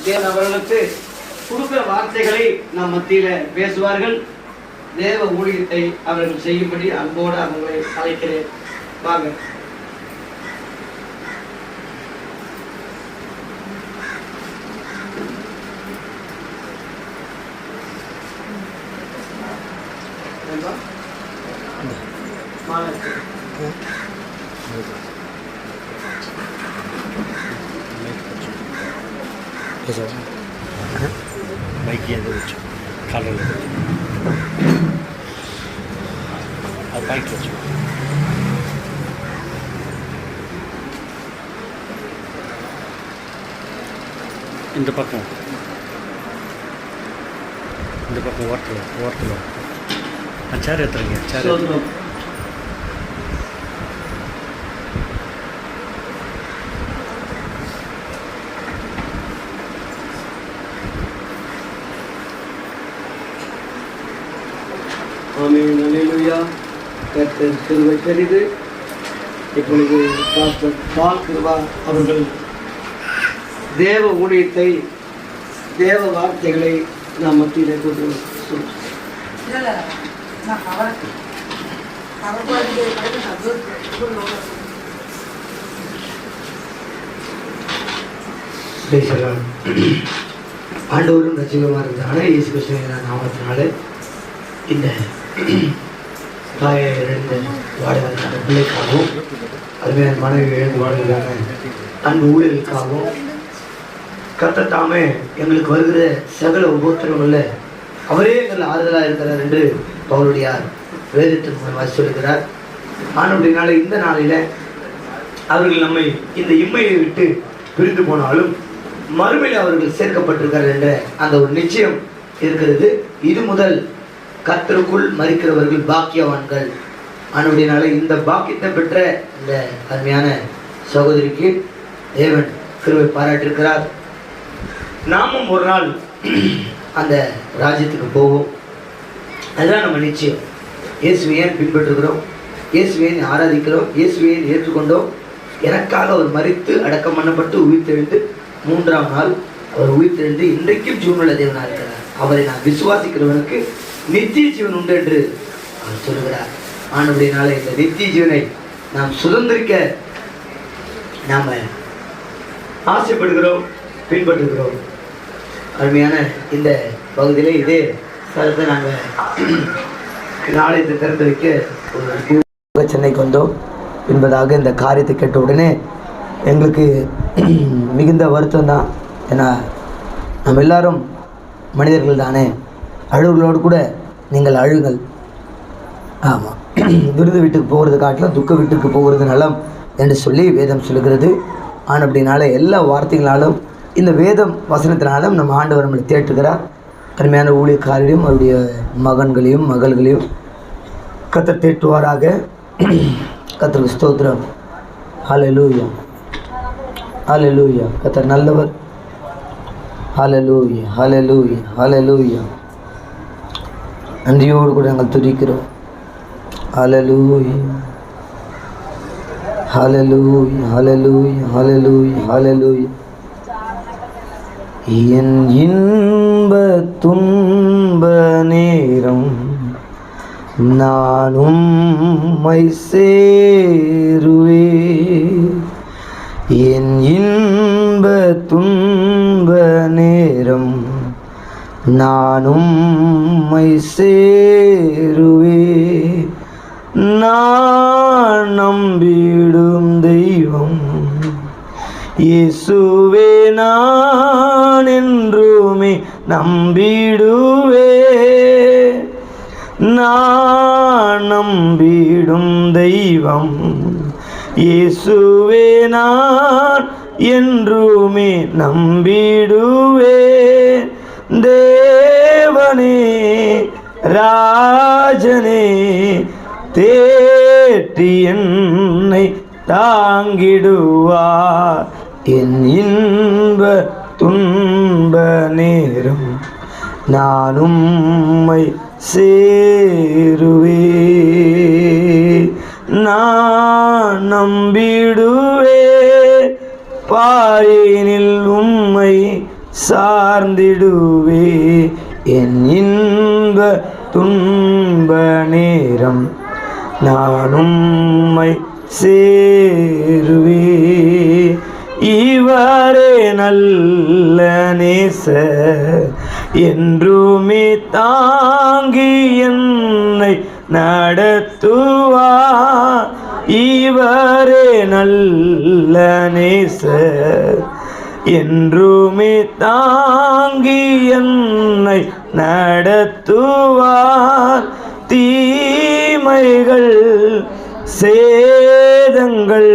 தேவன் அவர்களுக்கு கொடுக்கிற வார்த்தைகளை நம் மத்தியில பேசுவார்கள். தேவ ஊழியத்தை அவர்கள் செய்யும்படி அன்போடு அவர்களை அழைக்கிறேன். வாங்க. மைக் எதிர்த்து காலையில் அது பைக் வச்சு இந்த பக்கம் ஓரத்தில் சேர் எடுத்துருங்க. சேர் ஆமென். அல்லேலூயா. கர்த்தர் கிருபை பெரிது. இப்பொழுது பாஸ்டர் பால் கிருபா அவர்கள் தேவ ஊழியத்தை, தேவ வார்த்தைகளை நாம் மத்தியிலே கொண்டு ஆண்டவரும் ரட்சிகரமாக இருந்தால இயேசு கிறிஸ்துவின் நாமத்தினால இந்த தாயை இழந்த வாடகைக்கான பிள்ளைக்காகவும், அதுவே மனைவி இழந்து வாடகைக்கான அன்பு ஊழியர்களுக்காகவும் கர்த்தர் தாமே எங்களுக்கு வருகிற சகல உபத்திரங்களில் அவரே எங்கள் ஆறுதலாக இருக்கிறார் என்று பவுலுடையார் வேதத்தின் மூலமாக சொல்லுகிறார். ஆனபடினால இந்த நாளில் அவர்கள் நம்மை இந்த இம்மையை விட்டு பிரிந்து போனாலும் மறுமையில் அவர்கள் சேர்க்கப்பட்டிருக்கிறார் என்ற அந்த ஒரு நிச்சயம் இருக்கிறது. இது முதல் கர்த்தருக்குள் மரிக்கிறவர்கள் பாக்கியவான்கள். ஆனபடினால இந்த பாக்கியத்தை பெற்ற இந்த அருமையான சகோதரிக்கு தேவன் கிருபை பாராட்டியிருக்கிறார். நாமும் ஒரு நாள் அந்த ராஜ்யத்துக்கு போவோம். அதுதான் நம்ம நிச்சயம். இயேசுவை ஏன் பின்பற்றுகிறோம், இயேசுவை ஆராதிக்கிறோம், இயேசுவை ஏற்றுக்கொண்டோம். எனக்காக அவர் மரித்து அடக்கம் பண்ணப்பட்டு உயிர்த்தெழுந்து 3ஆம் நாள் அவர் உயிர்த்தெழுந்து இன்றைக்கும் ஜீவனுள்ள தேவனாக இருக்கிறார். அவரை நான் விசுவாசிக்கிறவனுக்கு நித்திய ஜீவன் உண்டு என்று அவர் சொல்லுகிறார். ஆனபடினால இந்த நித்திய ஜீவனை நாம் சுதந்திரிக்க நாம் ஆசைப்படுகிறோம், பின்பற்றுகிறோம். அருமையான இந்த பகுதியில் இதே ஸ்தலத்தை நாங்கள் ஆலயத்தை திறந்து வைக்க ஒரு சென்னைக்கு வந்தோம் என்பதாக இந்த காரியத்தை கேட்ட உடனே எங்களுக்கு மிகுந்த வருத்தம் தான். ஏன்னா நம்ம எல்லாரும் மனிதர்கள் தானே, அழுகளோடு கூட நீங்கள் அழுங்கள். ஆமாம், விருது வீட்டுக்கு போகிறது காட்டிலும் துக்க வீட்டுக்கு போகிறது நலம் என்று சொல்லி வேதம் சொல்லுகிறது. அப்படினால எல்லா வார்த்தைகளாலும் இந்த வேதம் வசனத்தினாலும் நம்ம ஆண்டவர் நம்மளை தேற்றுகிறார். அருமையான ஊழியக்காரரையும் அவருடைய மகன்களையும் மகள்களையும் கர்த்தர் தேற்றுவாராக. கர்த்தருக்கு ஸ்தோத்திரம். ஹல்லேலூயா, ஹல்லேலூயா. கர்த்தர் நல்லவர். ஹல்லேலூயா, ஹல்லேலூயா, ஹல்லேலூயா. நன்றியோடு கூட நாங்கள் துதிக்கிறோம். ஹல்லேலூயா, ஹல்லேலூயா, ஹல்லேலூயா, ஹல்லேலூயா, ஹல்லேலூயா. என் இன்ப துன்ப நேரம் நானும் மை சேருவே. என் இன்ப துன்ப நேரம் நானும் மை சேருவே. நான் நம்பிடும் தெய்வம் இயேசுவே, நான் என்றுமே நம்பிடுவே. நான் நம்பிடும் தெய்வம் இயேசுவே, நான் என்றுமே நம்பிடுவே. தேவனே ராஜனே தேற்றி என்னை தாங்கிடுவார். என் இன்ப துன்ப நேரம் நானும் உம்மை சேருவே. நான் நம்பிடுவே பாரினில் உம்மை சார்ந்திடுவே. என் இன்ப துன்ப நேரம் நான் உம்மை சேருவே. இவரே நல்ல நேசர் என்றுமே தாங்கி என்னை நடத்துவார். இவரே நல்ல நேசர் என்றுமே தாங்கி என்னை நடத்துவார். தீமைகள் சேதங்கள்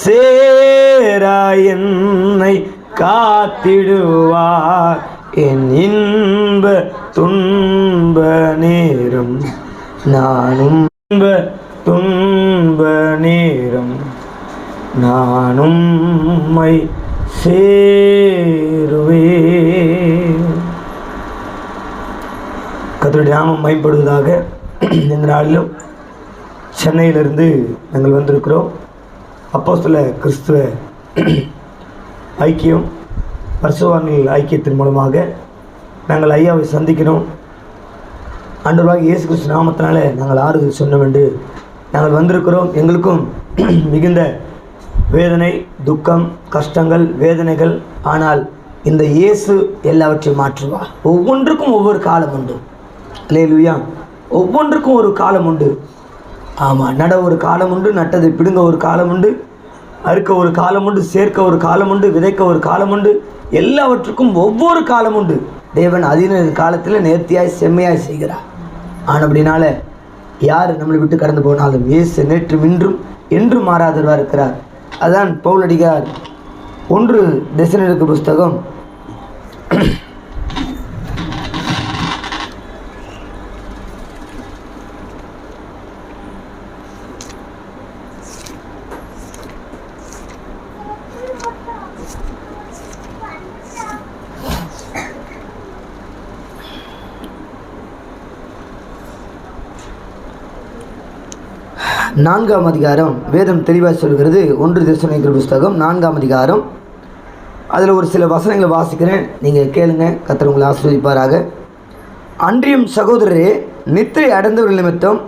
சேரா என்னை காத்திடுவார். என் இன்ப துன்ப நேரம் நானும் இன்ப துன்ப நேரம் நானும் உம்மை சேருவே. கர்த்தருடைய நாமம் மகிமைப்படுவதாக. இந்த நாளிலும் சென்னையிலிருந்து நாங்கள் வந்திருக்கிறோம். அப்போஸ்தலர் கிறிஸ்துவ ஐக்கியம் பரிசுத்தவான்கள் ஐக்கியத்தின் மூலமாக நாங்கள் ஐயாவை சந்திக்கிறோம். ஆண்டவராகிய இயேசு கிறிஸ்து நாமத்தினால நாங்கள் ஆறுதல் சொன்னோம் என்று நாங்கள் வந்திருக்கிறோம். எங்களுக்கும் மிகுந்த வேதனை, துக்கம், கஷ்டங்கள், வேதனைகள். ஆனால் இந்த இயேசு எல்லாவற்றையும் மாற்றுவார். ஒவ்வொன்றுக்கும் ஒவ்வொரு காலம் உண்டு. அல்லேலூயா. ஒவ்வொன்றுக்கும் ஒரு காலம் உண்டு. ஆமாம், நட ஒரு காலம் உண்டு, நட்டதை பிடுங்க ஒரு காலம் உண்டு, அறுக்க ஒரு காலம் உண்டு, சேர்க்க ஒரு காலம் உண்டு, விதைக்க ஒரு காலம் உண்டு. எல்லாவற்றுக்கும் ஒவ்வொரு காலம் உண்டு. தேவன் அதீன காலத்தில் நேர்த்தியாய் செம்மையாய் செய்கிறார். ஆனபடினால யார் நம்மளை விட்டு கடந்து போனாலும் இயேசு நேற்றும் இன்றும் என்றும் மாறாதவராக இருக்கிறார். அதான் பவுலடிகார் 1 தெசலோனிக்கேயர் புஸ்தகம் 4ஆம் அதிகாரம் வேதம் தெளிவாக சொல்கிறது. 1 தெசலோனிக்கேயர் புஸ்தகம் 4ஆம் அதிகாரம். அதில் ஒரு சில வசனங்களை வாசிக்கிறேன், நீங்கள் கேளுங்க. கர்த்தர் உங்களை ஆசீர்வதிப்பாராக. அன்றியும் சகோதரரே, நித்திரை அடைந்தவர்கள் நிமித்தம்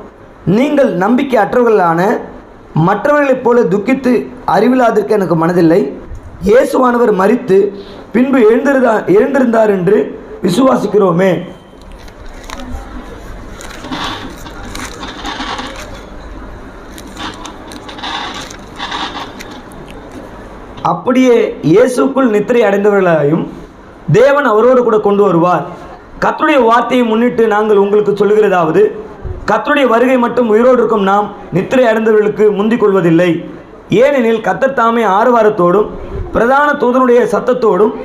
நீங்கள் நம்பிக்கை அற்றவர்களான மற்றவர்களைப் போல துக்கித்து அறிவில்லாதிருக்க எனக்கு மனதில்லை. இயேசுவானவர் மரித்து பின்பு எழுந்திருந்தார் என்று விசுவாசிக்கிறோமே. அப்படியே இயேசுக்குள் நித்திரை அடைந்தவர்களையும் தேவன் அவரோடு கூட கொண்டு வருவார். கர்த்தருடைய வார்த்தையை முன்னிட்டு நாங்கள் உங்களுக்கு சொல்லுகிறதாவது, கர்த்தருடைய வருகை மட்டும் உயிரோடு இருக்கும் நாம் நித்திரை அடைந்தவர்களுக்கு முந்திக் கொள்வதில்லை. ஏனெனில் கர்த்தர் தாமே ஆரவாரத்தோடும் பிரதான தூதனுடைய சத்தத்தோடும்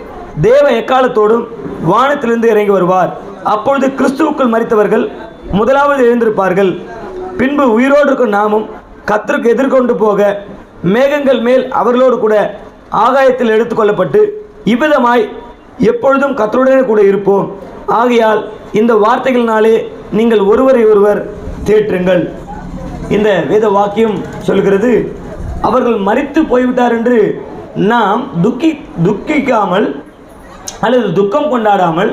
தேவ எக்காலத்தோடும் வானத்திலிருந்து இறங்கி வருவார். அப்பொழுது கிறிஸ்துவுக்குள் மரித்தவர்கள் முதலாவது எழுந்திருப்பார்கள். பின்பு உயிரோடு இருக்கும் நாமும் கர்த்தருக்கு எதிர்கொண்டு போக மேகங்கள் மேல் அவர்களோடு கூட ஆகாயத்தில் எடுத்துக்கொள்ளப்பட்டு இவ்விதமாய் எப்பொழுதும் கர்த்தருடனே கூட இருப்போம். ஆகையால் இந்த வார்த்தைகளினாலே நீங்கள் ஒருவரை ஒருவர் தேற்றுங்கள். இந்த வேத வாக்கியம் சொல்கிறது, அவர்கள் மரித்து போய்விட்டார் என்று நாம் துக்கிக்காமல் அல்லது துக்கம் கொண்டாடாமல்,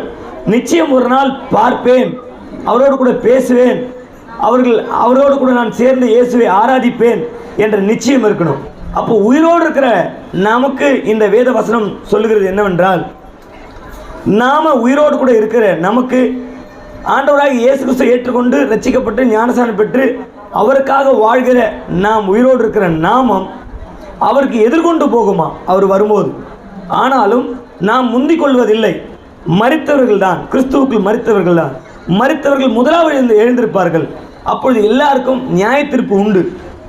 நிச்சயம் ஒரு நாள் பார்ப்பேன், அவரோடு கூட பேசுவேன், அவரோடு கூட நான் சேர்ந்து இயேசுவை ஆராதிப்பேன் என்ற நிச்சயம் இருக்கணும். அப்போ உயிரோடு இருக்கிற நமக்கு இந்த வேத வசனம் சொல்லுகிறது என்னவென்றால், நாம உயிரோடு கூட இருக்கிற நமக்கு ஆண்டவராக இயேசு கிறிஸ்துவை ஏற்றுக்கொண்டு ரட்சிக்கப்பட்டு ஞானஸ்நானம் பெற்று அவருக்காக வாழ்கிற நாம் உயிரோடு இருக்கிற நாமம் அவருக்கு எதிர்கொண்டு போகுமா அவர் வரும்போது. ஆனாலும் நாம் முந்திக் கொள்வதில்லை. மரித்தவர்கள் தான், கிறிஸ்துவுக்குள் மரித்தவர்கள் தான். மரித்தவர்கள் முதலாவது எழுந்திருப்பார்கள். அப்பொழுது எல்லாருக்கும் நியாய தீர்ப்பு உண்டு.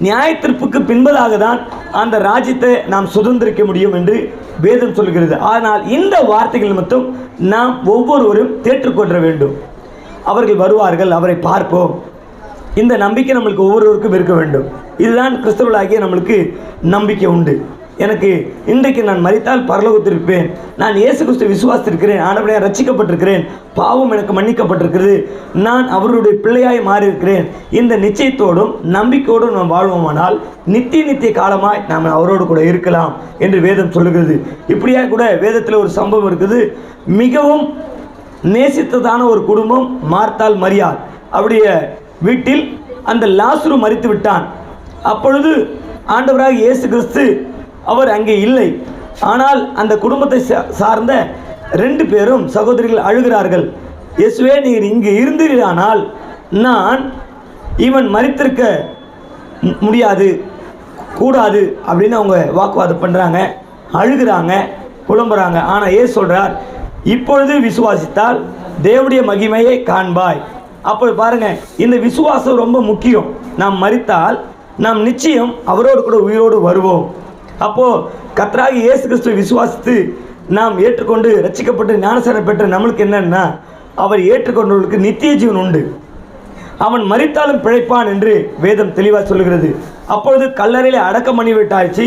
நியாய தீர்ப்புக்கு பின்பதாக தான் அந்த ராஜ்யத்தை நாம் சுதந்திரிக்க முடியும் என்று வேதம் சொல்கிறது. ஆனால் இந்த வார்த்தைகள் மட்டும் நாம் ஒவ்வொருவரும் தேற்றுக்கொள்ள வேண்டும். அவர்கள் வருவார்கள், அவரை பார்ப்போம். இந்த நம்பிக்கை நம்மளுக்கு ஒவ்வொருவருக்கும் இருக்க வேண்டும். இதுதான் கிறிஸ்தவர்களாகிய நம்மளுக்கு நம்பிக்கை உண்டு. எனக்கு இன்றைக்கு நான் மரித்தால் பரலோகத்திருப்பேன், நான் இயேசு கிறிஸ்துவை விசுவாசித்திருக்கிறேன், ஆனபடியாக ரட்சிக்கப்பட்டிருக்கிறேன், பாவம் எனக்கு மன்னிக்கப்பட்டிருக்கிறது, நான் அவருடைய பிள்ளையாய் மாறியிருக்கிறேன், இந்த நிச்சயத்தோடும் நம்பிக்கையோடும் நாம் வாழ்வோமானால் நித்திய காலமாய் நாம் அவரோடு கூட இருக்கலாம் என்று வேதம் சொல்லுகிறது. இப்படியாக கூட வேதத்தில் ஒரு சம்பவம் இருக்குது. மிகவும் நேசித்ததான ஒரு குடும்பம், மார்த்தாள் மரியாள். அவருடைய வீட்டில் அந்த லாசரு மரித்து விட்டான். அப்பொழுது ஆண்டவராக இயேசு கிறிஸ்து அவர் அங்கே இல்லை. ஆனால் அந்த குடும்பத்தை சார்ந்த 2 பேரும் சகோதரிகள் அழுகிறார்கள். இயேசுவே, நீர் இங்கு இருந்தீரானால் நான் இவன் மரித்திருக்க முடியாது, கூடாது அப்படின்னு அவங்க வாக்குவாதம் பண்ணுறாங்க, அழுகிறாங்க, புலம்புறாங்க. ஆனால் இயேசு சொல்கிறார், இப்பொழுது விசுவாசித்தால் தேவனுடைய மகிமையை காண்பாய். அப்போ பாருங்கள், இந்த விசுவாசம் ரொம்ப முக்கியம். நாம் மரித்தால் நாம் நிச்சயம் அவரோடு கூட உயிரோடு வருவோம். அப்போது கர்த்தராகிய இயேசு கிறிஸ்துவை விசுவாசித்து நாம் ஏற்றுக்கொண்டு ரட்சிக்கப்பட்டு ஞானஸ்நானம் பெற்ற நம்மளுக்கு என்னன்னா, அவர் ஏற்றுக்கொண்டவர்களுக்கு நித்திய ஜீவன் உண்டு. அவன் மரித்தாலும் பிழைப்பான் என்று வேதம் தெளிவாக சொல்லுகிறது. அப்பொழுது கல்லறையில் அடக்கம் பண்ணி விட்டாச்சு,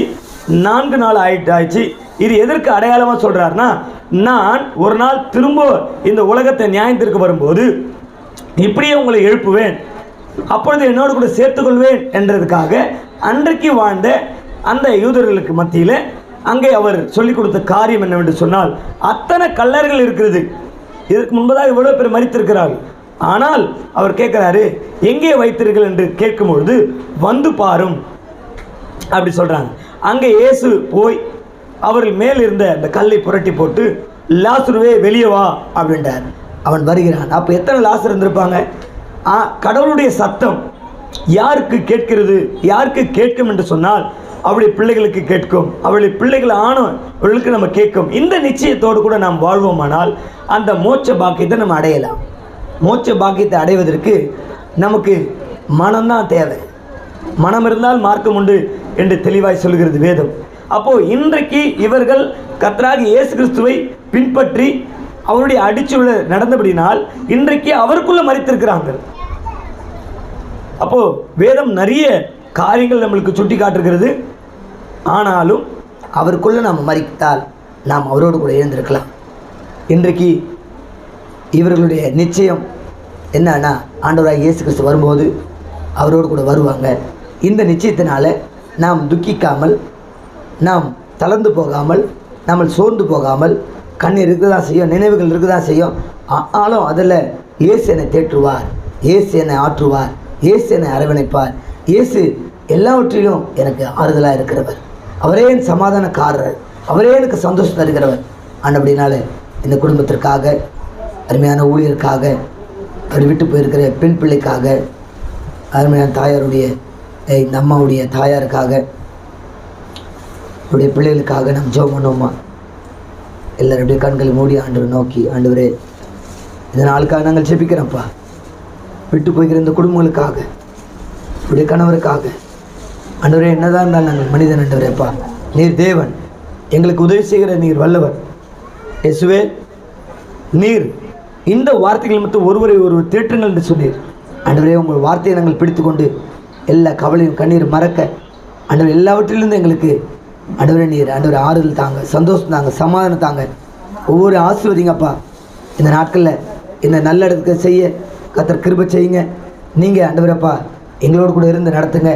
4 நாள் ஆயிட்டாச்சு. இது எதற்கு அடையாளமாக சொல்கிறாருன்னா, நான் ஒரு நாள் திரும்ப இந்த உலகத்தை நியாயத்திற்கு வரும்போது இப்படியே உங்களை எழுப்புவேன், அப்பொழுது என்னோடு கூட சேர்த்துக்கொள்வேன் என்றதுக்காக அன்றைக்கு வாழ்ந்த அந்த யூதர்களுக்கு மத்தியில் அங்கே அவர் சொல்லிக் கொடுத்த காரியம் என்னவென்று சொன்னால், அத்தனை கல்லறைகள் இருக்கிறது. இதற்கு முன்பதாக இவ்வளோ பேர் மரித்திருக்கிறார்கள். ஆனால் அவர் கேட்குறாரு, எங்கே வைத்தீர்கள் என்று கேட்கும்பொழுது வந்து பாரும் அப்படி சொல்கிறாங்க. அங்கே இயேசு போய் அவர்கள் மேல் இருந்த அந்த கல்லை புரட்டி போட்டு, லாசருவே வெளியே வா அப்படின்றார். அவன் வருகிறான். அப்போ எத்தனை லாசர் இருந்திருப்பாங்க? கடவுளுடைய சத்தம் யாருக்கு கேட்கிறது, யாருக்கு கேட்கும் என்று சொன்னால் அவளுடைய பிள்ளைகளுக்கு கேட்கும், அவளுடைய பிள்ளைகள் ஆனவர்களுக்கு நம்ம கேட்கும். இந்த நிச்சயத்தோடு கூட நாம் வாழ்வோமானால் அந்த மோட்ச பாக்கியத்தை நம்ம அடையலாம். மோட்ச பாக்கியத்தை அடைவதற்கு நமக்கு மனம்தான் தேவை. மனம் இருந்தால் மார்க்கம் உண்டு என்று தெளிவாய் சொல்கிறது வேதம். அப்போது இன்றைக்கு இவர்கள் கர்த்தராகிய இயேசு கிறிஸ்துவை பின்பற்றி அவருடைய அடிச்சுள்ள நடந்தபடினால் இன்றைக்கு அவருக்குள்ள மரித்திருக்கிறாங்க. அப்போது வேதம் நிறைய காரியங்கள் நம்மளுக்கு சுட்டி காட்டுகிறது. ஆனாலும் அவருக்குள்ளே நாம் மரித்தால் நாம் அவரோடு கூட எழுந்திருக்கலாம். இன்றைக்கு இவர்களுடைய நிச்சயம் என்னன்னா, ஆண்டவராக இயேசு கிறிஸ்து வரும்போது அவரோடு கூட வருவாங்க. இந்த நிச்சயத்தினால நாம் துக்கிக்காமல், நாம் தளர்ந்து போகாமல், நம்ம சோர்ந்து போகாமல், கண்ணீர் இருக்க தான் செய்யும், நினைவுகள் இருக்க தான் செய்யும். ஆனாலும் அதில் இயேசு என்னை தேற்றுவார், இயேசு என்னை ஆற்றுவார், இயேசு என்னை அரவணைப்பார், இயேசு எல்லாவற்றிலும் எனக்கு ஆறுதலாக இருக்கிறவர், அவரே என் சமாதானக்காரர், அவரே எனக்கு சந்தோஷம் தருகிறவர். அப்படினால இந்த குடும்பத்திற்காக, அருமையான ஊழியருக்காக, அவர் விட்டு போயிருக்கிற பெண் பிள்ளைக்காக, அருமையான தாயாருடைய இந்த அம்மாவுடைய தாயாருக்காக, அவருடைய பிள்ளைகளுக்காக நாம் ஜெபம் பண்ணுவோமா? எல்லாருடைய கண்களை மூடி ஆண்டவர் நோக்கி, ஆண்டவரே இந்த நாளுக்காக நாங்கள் ஜெபிக்கிறோம்ப்பா. விட்டு போய்கிற இந்த குடும்பங்களுக்காக, உடைய கணவருக்காக, ஆண்டவரே என்னதான் இருந்தால் நாங்கள் மனிதன் ஆண்டவரேப்பா, நீர் தேவன், எங்களுக்கு உதவி செய்கிற நீர் வல்லவர். இயேசுவே, நீர் இந்த வார்த்தைகள் மட்டும் ஒருவரை ஒருவர் தேற்றுங்கள் என்று சொன்னீர். ஆண்டவரே, உங்கள் வார்த்தையை நாங்கள் பிடித்து கொண்டு எல்லா கவலையும் கண்ணீர் மறக்க, ஆண்டவர் எல்லாவற்றிலிருந்து எங்களுக்கு ஆண்டவரே நீர் ஆண்டவர் ஆறுதல் தாங்க, சந்தோஷம் தாங்க, சமாதானம் தாங்க, ஒவ்வொரு ஆசீர்வதிங்கப்பா. இந்த நாட்களில் இந்த நல்ல இடத்துக்கு செய்ய கர்த்தர் கிருபை செய்யுங்க. நீங்கள் ஆண்டவரப்பா எங்களோடு கூட இருந்து நடத்துங்க.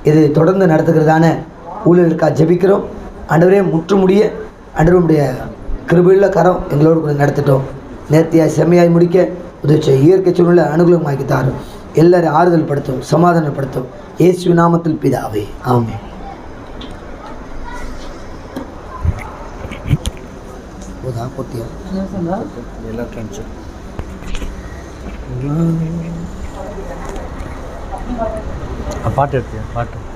இது தொடர்ந்து நடத்துகிறதான ஊழியர்களுக்காக ஜெபிக்கிறோம். ஆண்டவரே, முற்றுமுடிய ஆண்டவருடைய கிருபையுள்ள கரம் எங்களோடு கூட நடத்திட்டோம். நேர்த்தியாய் செம்மையாய் முடிக்க உதவி செய்ய, இயற்கை சூழ்நிலை அனுகூலமாக்கி தாரும், எல்லாரும் ஆறுதல் படுத்தும், சமாதானப்படுத்தும். இயேசு நாமத்தில் பிதாவே, ஆமென். பாட்டு எடுத்தியா? பாட்டு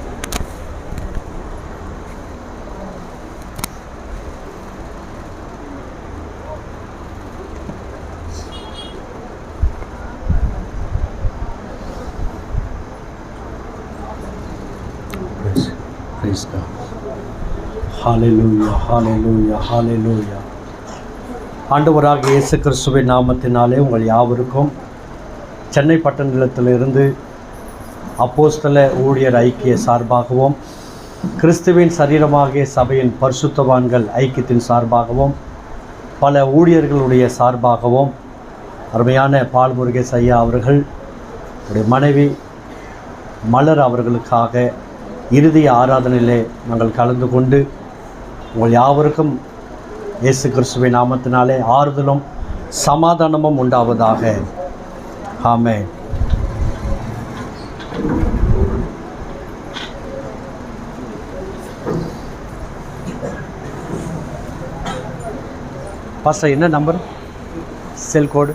Praise God. Hallelujah, hallelujah, hallelujah. ஆண்டவராக இயேசு கிறிஸ்துவின் நாமத்தினாலே உங்கள் யாவருக்கும் சென்னை பட்டணத்திலிருந்து அப்போஸ்தல ஊழியர் ஐக்கிய சார்பாகவும் கிறிஸ்துவின் சரீரமாகிய சபையின் பரிசுத்தவான்கள் ஐக்கியத்தின் சார்பாகவும் பல ஊழியர்களுடைய சார்பாகவும் அருமையான பால் முருகேசு ஐயா அவர்கள் உடைய மனைவி மலர் அவர்களுக்காக இறுதி ஆராதனையிலே நாங்கள் கலந்து கொண்டு உங்கள் யாவருக்கும் இயேசு கிறிஸ்துவின் நாமத்தினாலே ஆறுதலும் சமாதானமும் உண்டாவதாக. ஆமென். பாஸ்டர் என்ன நம்பர் செல் கோடு?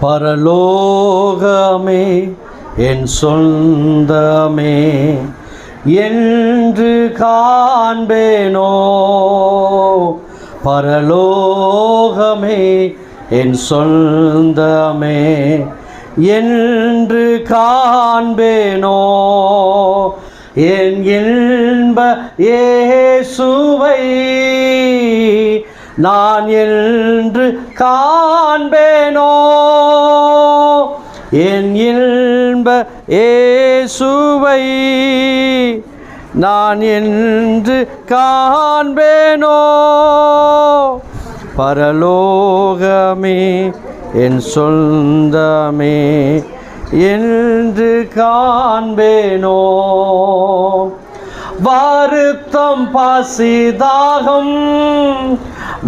பரலோகமே என் சொந்தமே என்று காண்பேனோ, பரலோகமே என் சொந்தமே என்று காண்பேனோ, என் இன்ப இயேசுவை நான் என்று காண்பேனோ, என் இன்ப இயேசுவை நான் என்று காண்பேனோ, பரலோகமே என் சொந்தமே என்று காண்பேனோ, வருத்தம் பசிதாகம்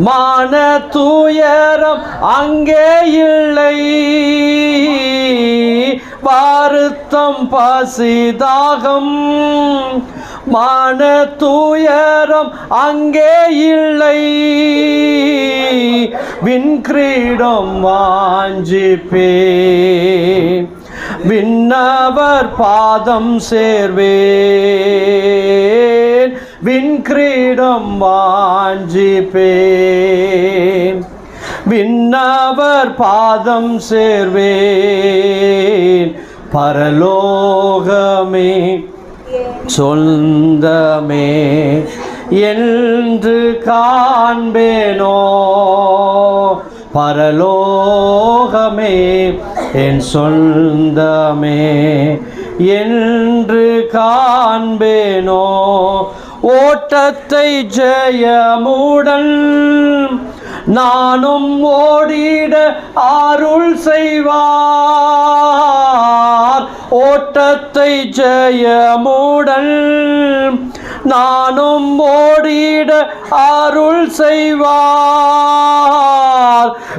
மான துயரம் அங்கே இல்லை, வருத்தம் பசிதாகம் மான துயரம் அங்கே இல்லை, விண்கிரீடம் வாஞ்சிப்பேன் விண்ணவர் பாதம் சேர்வேன், விண்கிரீடம் வாஞ்சிப்பேன் விண்ணவர் பாதம் சேர்வேன், பரலோகமே சொந்தமே என்று காண்பேனோ, பரலோகமே என் சொந்தமே என்று காண்பேனோ, ஓட்டத்தை ஜெயமுடன் நானும் ஓடிட அருள் செய்வார், ஓட்டத்தை ஜெயமுடன் நானும் ஓடிட அருள் செய்வார்,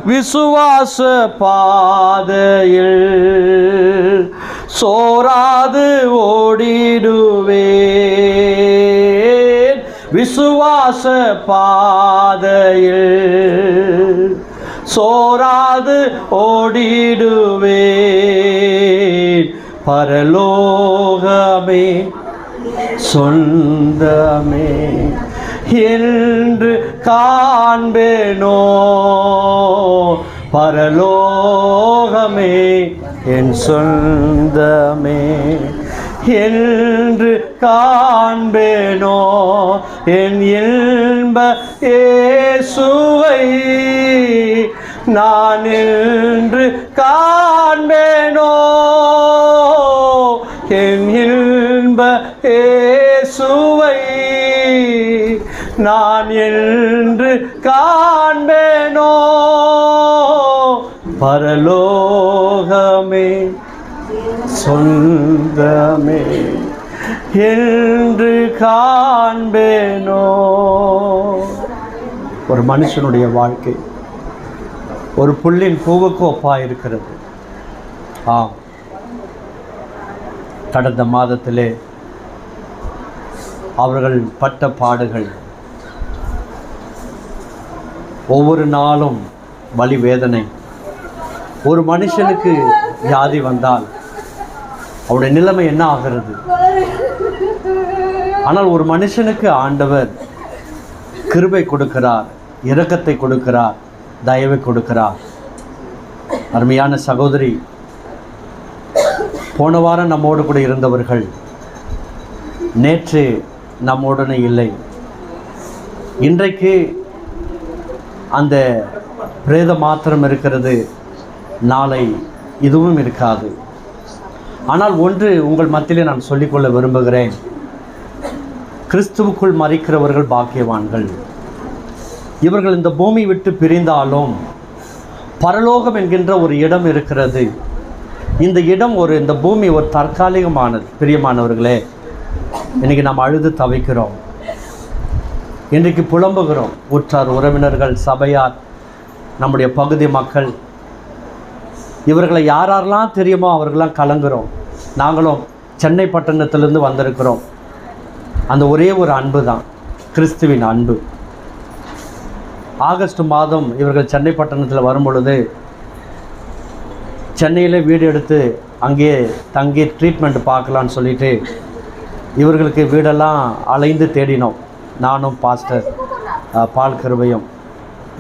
விசுவாச பாதையில் சோராது ஓடிடுவேன், விசுவாச பாதையில் சோராது ஓடிடுவேன், பரலோகமே சொந்தமே என்று காண்பேனோ, பரலோகமே என் சொந்தமே என்று காண்பேனோ, என் இன்ப இயேசுவை நான் என்று காண்பேனோ, என் இன்ப இயேசுவை நான் என்று காண்பேனோ, பரலோகமே சொந்தமே என்று காண்பேனோ. ஒரு மனுஷனுடைய வாழ்க்கை ஒரு புல்லின் பூவுக்கு ஒப்பாக இருக்கிறது. ஆம், கடந்த மாதத்திலே அவர்கள் பட்ட பாடுகள், ஒவ்வொரு நாளும் வலி வேதனை. ஒரு மனுஷனுக்கு வியாதி வந்தால் அவருடைய நிலைமை என்ன ஆகிறது? ஆனால் ஒரு மனுஷனுக்கு ஆண்டவர் கிருபை கொடுக்கிறார், இரக்கத்தை கொடுக்கிறார், தயவை கொடுக்கிறார். அருமையான சகோதரி, போன வாரம் நம்மோடு கூட இருந்தவர்கள் நேற்று நம்முடனே இல்லை. இன்றைக்கு அந்த பிரேதம் மாத்திரம் இருக்கிறது, நாளை இதுவும் இருக்காது. ஆனால் ஒன்று உங்கள் மத்தியிலே நான் சொல்லிக்கொள்ள விரும்புகிறேன். கிறிஸ்துவுக்குள் மரிக்கிறவர்கள் பாக்கியவான்கள். இவர்கள் இந்த பூமி விட்டு பிரிந்தாலும் பரலோகம் என்கின்ற ஒரு இடம் இருக்கிறது. இந்த இடம் இந்த பூமி ஒரு தற்காலிகமானது. பிரியமானவர்களே, இன்றைக்கி நாம் அழுது தவிக்கிறோம், இன்றைக்கு புலம்புகிறோம். உற்றார் உறவினர்கள், சபையார், நம்முடைய பகுதி மக்கள், இவர்களை யாரெல்லாம் தெரியுமோ அவர்களெலாம் கலங்குகிறோம். நாங்களும் சென்னை பட்டணத்திலிருந்து வந்திருக்கிறோம். அந்த ஒரே ஒரு அன்பு தான், கிறிஸ்துவின் அன்பு. ஆகஸ்ட் மாதம் இவர்கள் சென்னை பட்டணத்தில் வரும் பொழுது சென்னையில் வீடு எடுத்து அங்கேயே தங்கி ட்ரீட்மெண்ட் பார்க்கலான்னு சொல்லிட்டு இவர்களுக்கு வீடெல்லாம் அலைந்து தேடினோம். நானும் பாஸ்டர் பால் கிருபையும்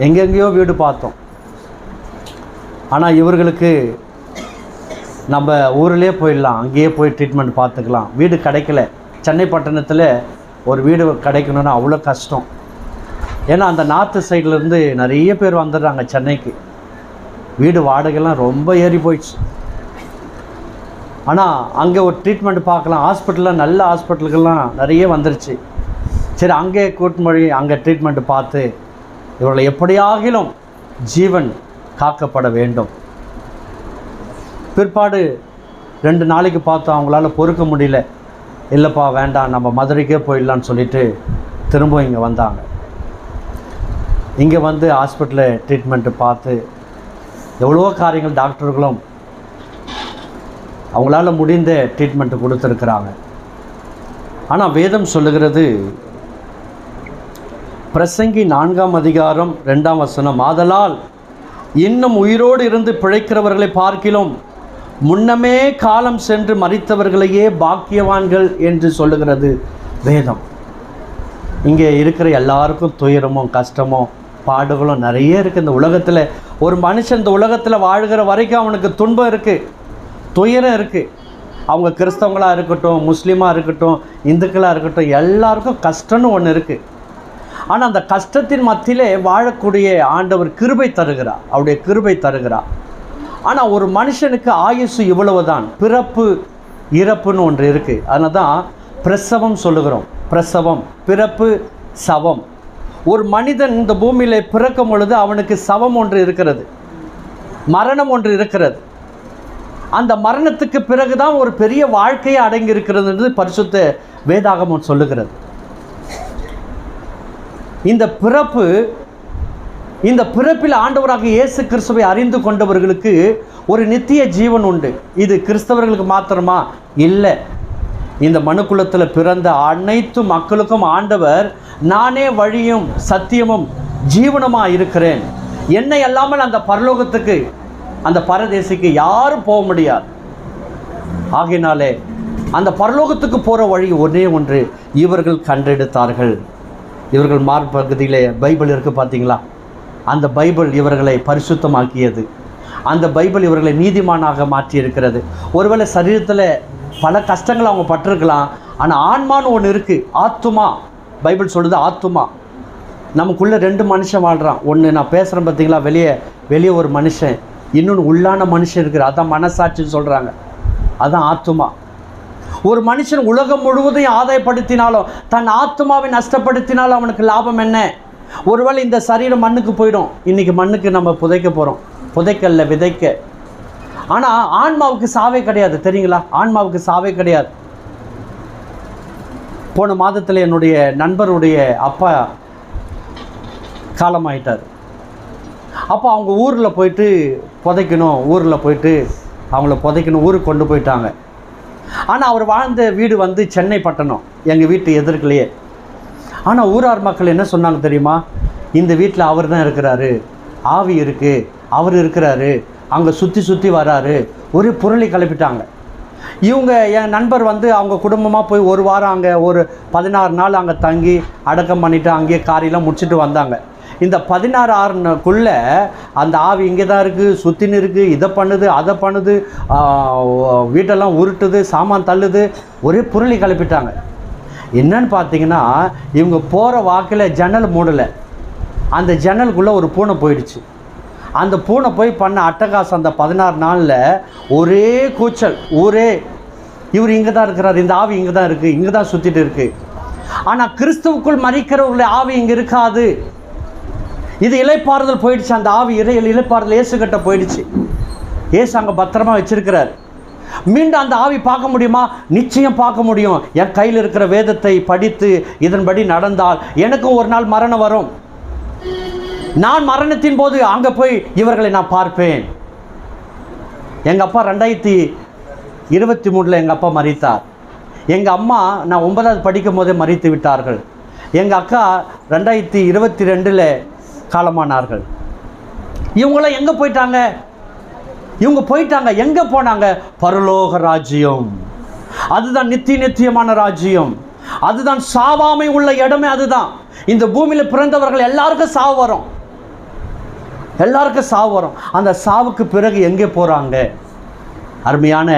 எங்கெங்கேயோ வீடு பார்த்தோம். ஆனால் இவர்களுக்கு நம்ம ஊரிலே போயிடலாம், அங்கேயே போய் ட்ரீட்மெண்ட் பார்த்துக்கலாம், வீடு கிடைக்கல. சென்னை பட்டணத்தில் ஒரு வீடு கிடைக்கணுன்னா அவ்வளோ கஷ்டம். ஏன்னா அந்த நார்த்து சைட்லேருந்து நிறைய பேர் வந்துடுறாங்க சென்னைக்கு. வீடு வாடகைலாம் ரொம்ப ஏறி போயிடுச்சு. ஆனால் அங்கே ஒரு ட்ரீட்மெண்ட் பார்க்கலாம், ஹாஸ்பிட்டலில் நல்ல ஹாஸ்பிட்டலுக்கெல்லாம் நிறைய வந்துருச்சு. சரி, அங்கே கூட்டுமொழி அங்கே ட்ரீட்மெண்ட்டு பார்த்து இவர்களை எப்படியாகிலும் ஜீவன் காக்கப்பட வேண்டும். பிற்பாடு 2 நாளைக்கு பார்த்தோம், அவங்களால பொறுக்க முடியல. இல்லைப்பா வேண்டாம், நம்ம மதுரைக்கே போயிடலான்னு சொல்லிட்டு திரும்ப இங்கே வந்தாங்க. இங்கே வந்து ஹாஸ்பிட்டலில் ட்ரீட்மெண்ட்டு பார்த்து எவ்வளோ காரியங்கள் டாக்டர்களும் அவங்களால முடிந்த ட்ரீட்மெண்ட்டு கொடுத்துருக்குறாங்க. ஆனால் வேதம் சொல்லுகிறது, பிரசங்கி 4ஆம் அதிகாரம் 2ஆம் வசனம், ஆதலால் இன்னும் உயிரோடு இருந்து பிழைக்கிறவர்களை பார்க்கிலும் முன்னமே காலம் சென்று மரித்தவர்களையே பாக்கியவான்கள் என்று சொல்லுகிறது வேதம். இங்கே இருக்கிற எல்லாருக்கும் துயரமும் கஷ்டமும் பாடுகளும் நிறைய இருக்குது இந்த உலகத்தில். ஒரு மனுஷன் இந்த உலகத்தில் வாழ்கிற வரைக்கும் அவனுக்கு துன்பம் இருக்குது, துயரம் இருக்குது. அவங்க கிறிஸ்தவங்களாக இருக்கட்டும், முஸ்லீமாக இருக்கட்டும், இந்துக்களாக இருக்கட்டும், எல்லாருக்கும் கஷ்டம்னு ஒன்று இருக்குது. ஆனால் அந்த கஷ்டத்தின் மத்தியிலே வாழக்கூடிய ஆண்டவர் கிருபை தருகிறார், அவருடைய கிருபை தருகிறார். ஆனால் ஒரு மனுஷனுக்கு ஆயுசு இவ்வளவு தான். பிறப்பு இறப்புன்னு ஒன்று இருக்குது. அதனால தான் பிரசவம் சொல்லுகிறோம். பிரசவம், பிறப்பு, சவம். ஒரு மனிதன் இந்த பூமியில் பிறக்கும் பொழுது அவனுக்கு சவம் ஒன்று இருக்கிறது, மரணம் ஒன்று இருக்கிறது. அந்த மரணத்துக்கு பிறகுதான் ஒரு பெரிய வாழ்க்கையை அடங்கி இருக்கிறது என்று பரிசுத்த வேதாகமம் சொல்லுகிறது. இந்த பிறப்பில் ஆண்டவராக இயேசு கிறிஸ்துவை அறிந்து கொண்டவர்களுக்கு ஒரு நித்திய ஜீவன் உண்டு. இது கிறிஸ்தவர்களுக்கு மாத்திரமா? இல்லை. இந்த மனுக்குலத்தில் பிறந்த அனைத்து மக்களுக்கும் ஆண்டவர், நானே வழியும் சத்தியமும் ஜீவனமாக இருக்கிறேன், என்னை அல்லாமல் அந்த பரலோகத்துக்கு, அந்த பரதேசிக்கு யாரும் போக முடியாது. ஆகையினாலே அந்த பரலோகத்துக்கு போகிற வழி ஒன்றே ஒன்று இவர்கள் கண்டெடுத்தார்கள். இவர்கள் மார்பகுதியிலே பைபிள் இருக்குது பார்த்தீங்களா? அந்த பைபிள் இவர்களை பரிசுத்தமாக்கியது. அந்த பைபிள் இவர்களை நீதிமானாக மாற்றியிருக்கிறது. ஒருவேளை சரீரத்தில் பல கஷ்டங்கள் அவங்க பட்டிருக்கலாம், ஆனால் ஆன்மான்னு ஒன்று இருக்குது, ஆத்துமா. பைபிள் சொல்லுது ஆத்துமா. நமக்குள்ளே 2 மனுஷன் வாழ்கிறான். ஒன்று நான் பேசுகிறேன் பார்த்தீங்களா, வெளியே ஒரு மனுஷன், இன்னொன்று உள்ளான மனுஷன் இருக்குது, அதான் மனசாட்சின்னு சொல்கிறாங்க, அதுதான் ஆத்துமா. ஒரு மனுஷன் உலகம் முழுவதையும் ஆதாயப்படுத்தினாலும் தன் ஆத்துமாவை நஷ்டப்படுத்தினாலும் அவனுக்கு லாபம் என்ன? ஒருவேளை இந்த சரீரம் மண்ணுக்கு போயிடும். இன்றைக்கி மண்ணுக்கு நம்ம புதைக்க போகிறோம், புதைக்கல்ல விதைக்க. ஆனால் ஆன்மாவுக்கு சாவே கிடையாது, தெரியுங்களா? ஆன்மாவுக்கு சாவே கிடையாது. போன மாதத்தில் என்னுடைய நண்பருடைய அப்பா காலமாயிட்டார். அப்போ அவங்க ஊரில் போயிட்டு புதைக்கணும், ஊரில் போயிட்டு அவங்கள புதைக்கணும், ஊருக்கு கொண்டு போயிட்டாங்க. ஆனால் அவர் வாழ்ந்த வீடு வந்து சென்னை பட்டணம், எங்கள் வீட்டு எதிர்க்கலையே. ஆனால் ஊரார் மக்கள் என்ன சொன்னாங்க தெரியுமா? இந்த வீட்டில் அவர் தான் இருக்கிறாரு, ஆவி இருக்குது, அவர் இருக்கிறாரு, அங்கே சுற்றி சுற்றி வராரு, ஒரு புரளி கிளப்பிட்டாங்க. இவங்க என் நண்பர் வந்து அவங்க குடும்பமாக போய் 1 வாரம் அங்கே ஒரு 16 நாள் அங்கே தங்கி அடக்கம் பண்ணிவிட்டு அங்கேயே காரியெல்லாம் முடிச்சுட்டு வந்தாங்க. இந்த 16:6க்குள்ள அந்த ஆவி இங்கே தான் இருக்குது, சுற்றின்னு இருக்குது, இதை பண்ணுது, அதை பண்ணுது, வீட்டெல்லாம் உருட்டுது, சாமான் தள்ளுது, ஒரே புரளி கிளப்பிட்டாங்க. என்னன்னு பார்த்தீங்கன்னா, இவங்க போகிற வாக்கில் ஜன்னல் மூடலை, அந்த ஜன்னலுக்குள்ளே ஒரு பூனை போயிடுச்சு. அந்த பூனை போய் பண்ண அட்டகாசம் அந்த 16 நாளில் ஒரே கூச்சல், இவர் இங்கே தான் இருக்கிறார், இந்த ஆவி இங்கே தான் இருக்குது, இங்கே தான் சுற்றிட்டு இருக்குது. ஆனால் கிறிஸ்துவுக்குள் மரிக்கிறவர்களுடைய ஆவி இங்கே இருக்காது. இது இலைப்பாறுதல் போயிடுச்சு. அந்த ஆவி இலைப்பாறுதல் இயேசுகிட்ட போயிடுச்சு. இயேசு அங்கே பத்திரமா வச்சிருக்கிறார். மீண்டும் அந்த ஆவி பார்க்க முடியுமா? நிச்சயம் பார்க்க முடியும். என் கையில் இருக்கிற வேதத்தை படித்து இதன்படி நடந்தால் எனக்கும் ஒரு நாள் மரணம் வரும். நான் மரணத்தின் போது அங்கே போய் இவர்களை நான் பார்ப்பேன். எங்கள் அப்பா 2023 எங்கள் அப்பா மரித்தார். எங்கள் அம்மா நான் 9வது படிக்கும் போதே மரித்து விட்டார்கள். எங்கள் அக்கா 2022 காலமானார்கள். இவங்களாம் எங்கே போயிட்டாங்க? இவங்க போயிட்டாங்க. எங்கே போனாங்க? பரலோக ராஜ்யம். அதுதான் நித்தியமான ராஜ்யம். அதுதான் சாவாமை உள்ள இடமே. அதுதான் இந்த பூமியில் பிறந்தவர்கள் எல்லாருக்கும் சாவு வரும், எல்லாருக்கும் சாவு வரும். அந்த சாவுக்கு பிறகு எங்கே போகிறாங்க? அருமையான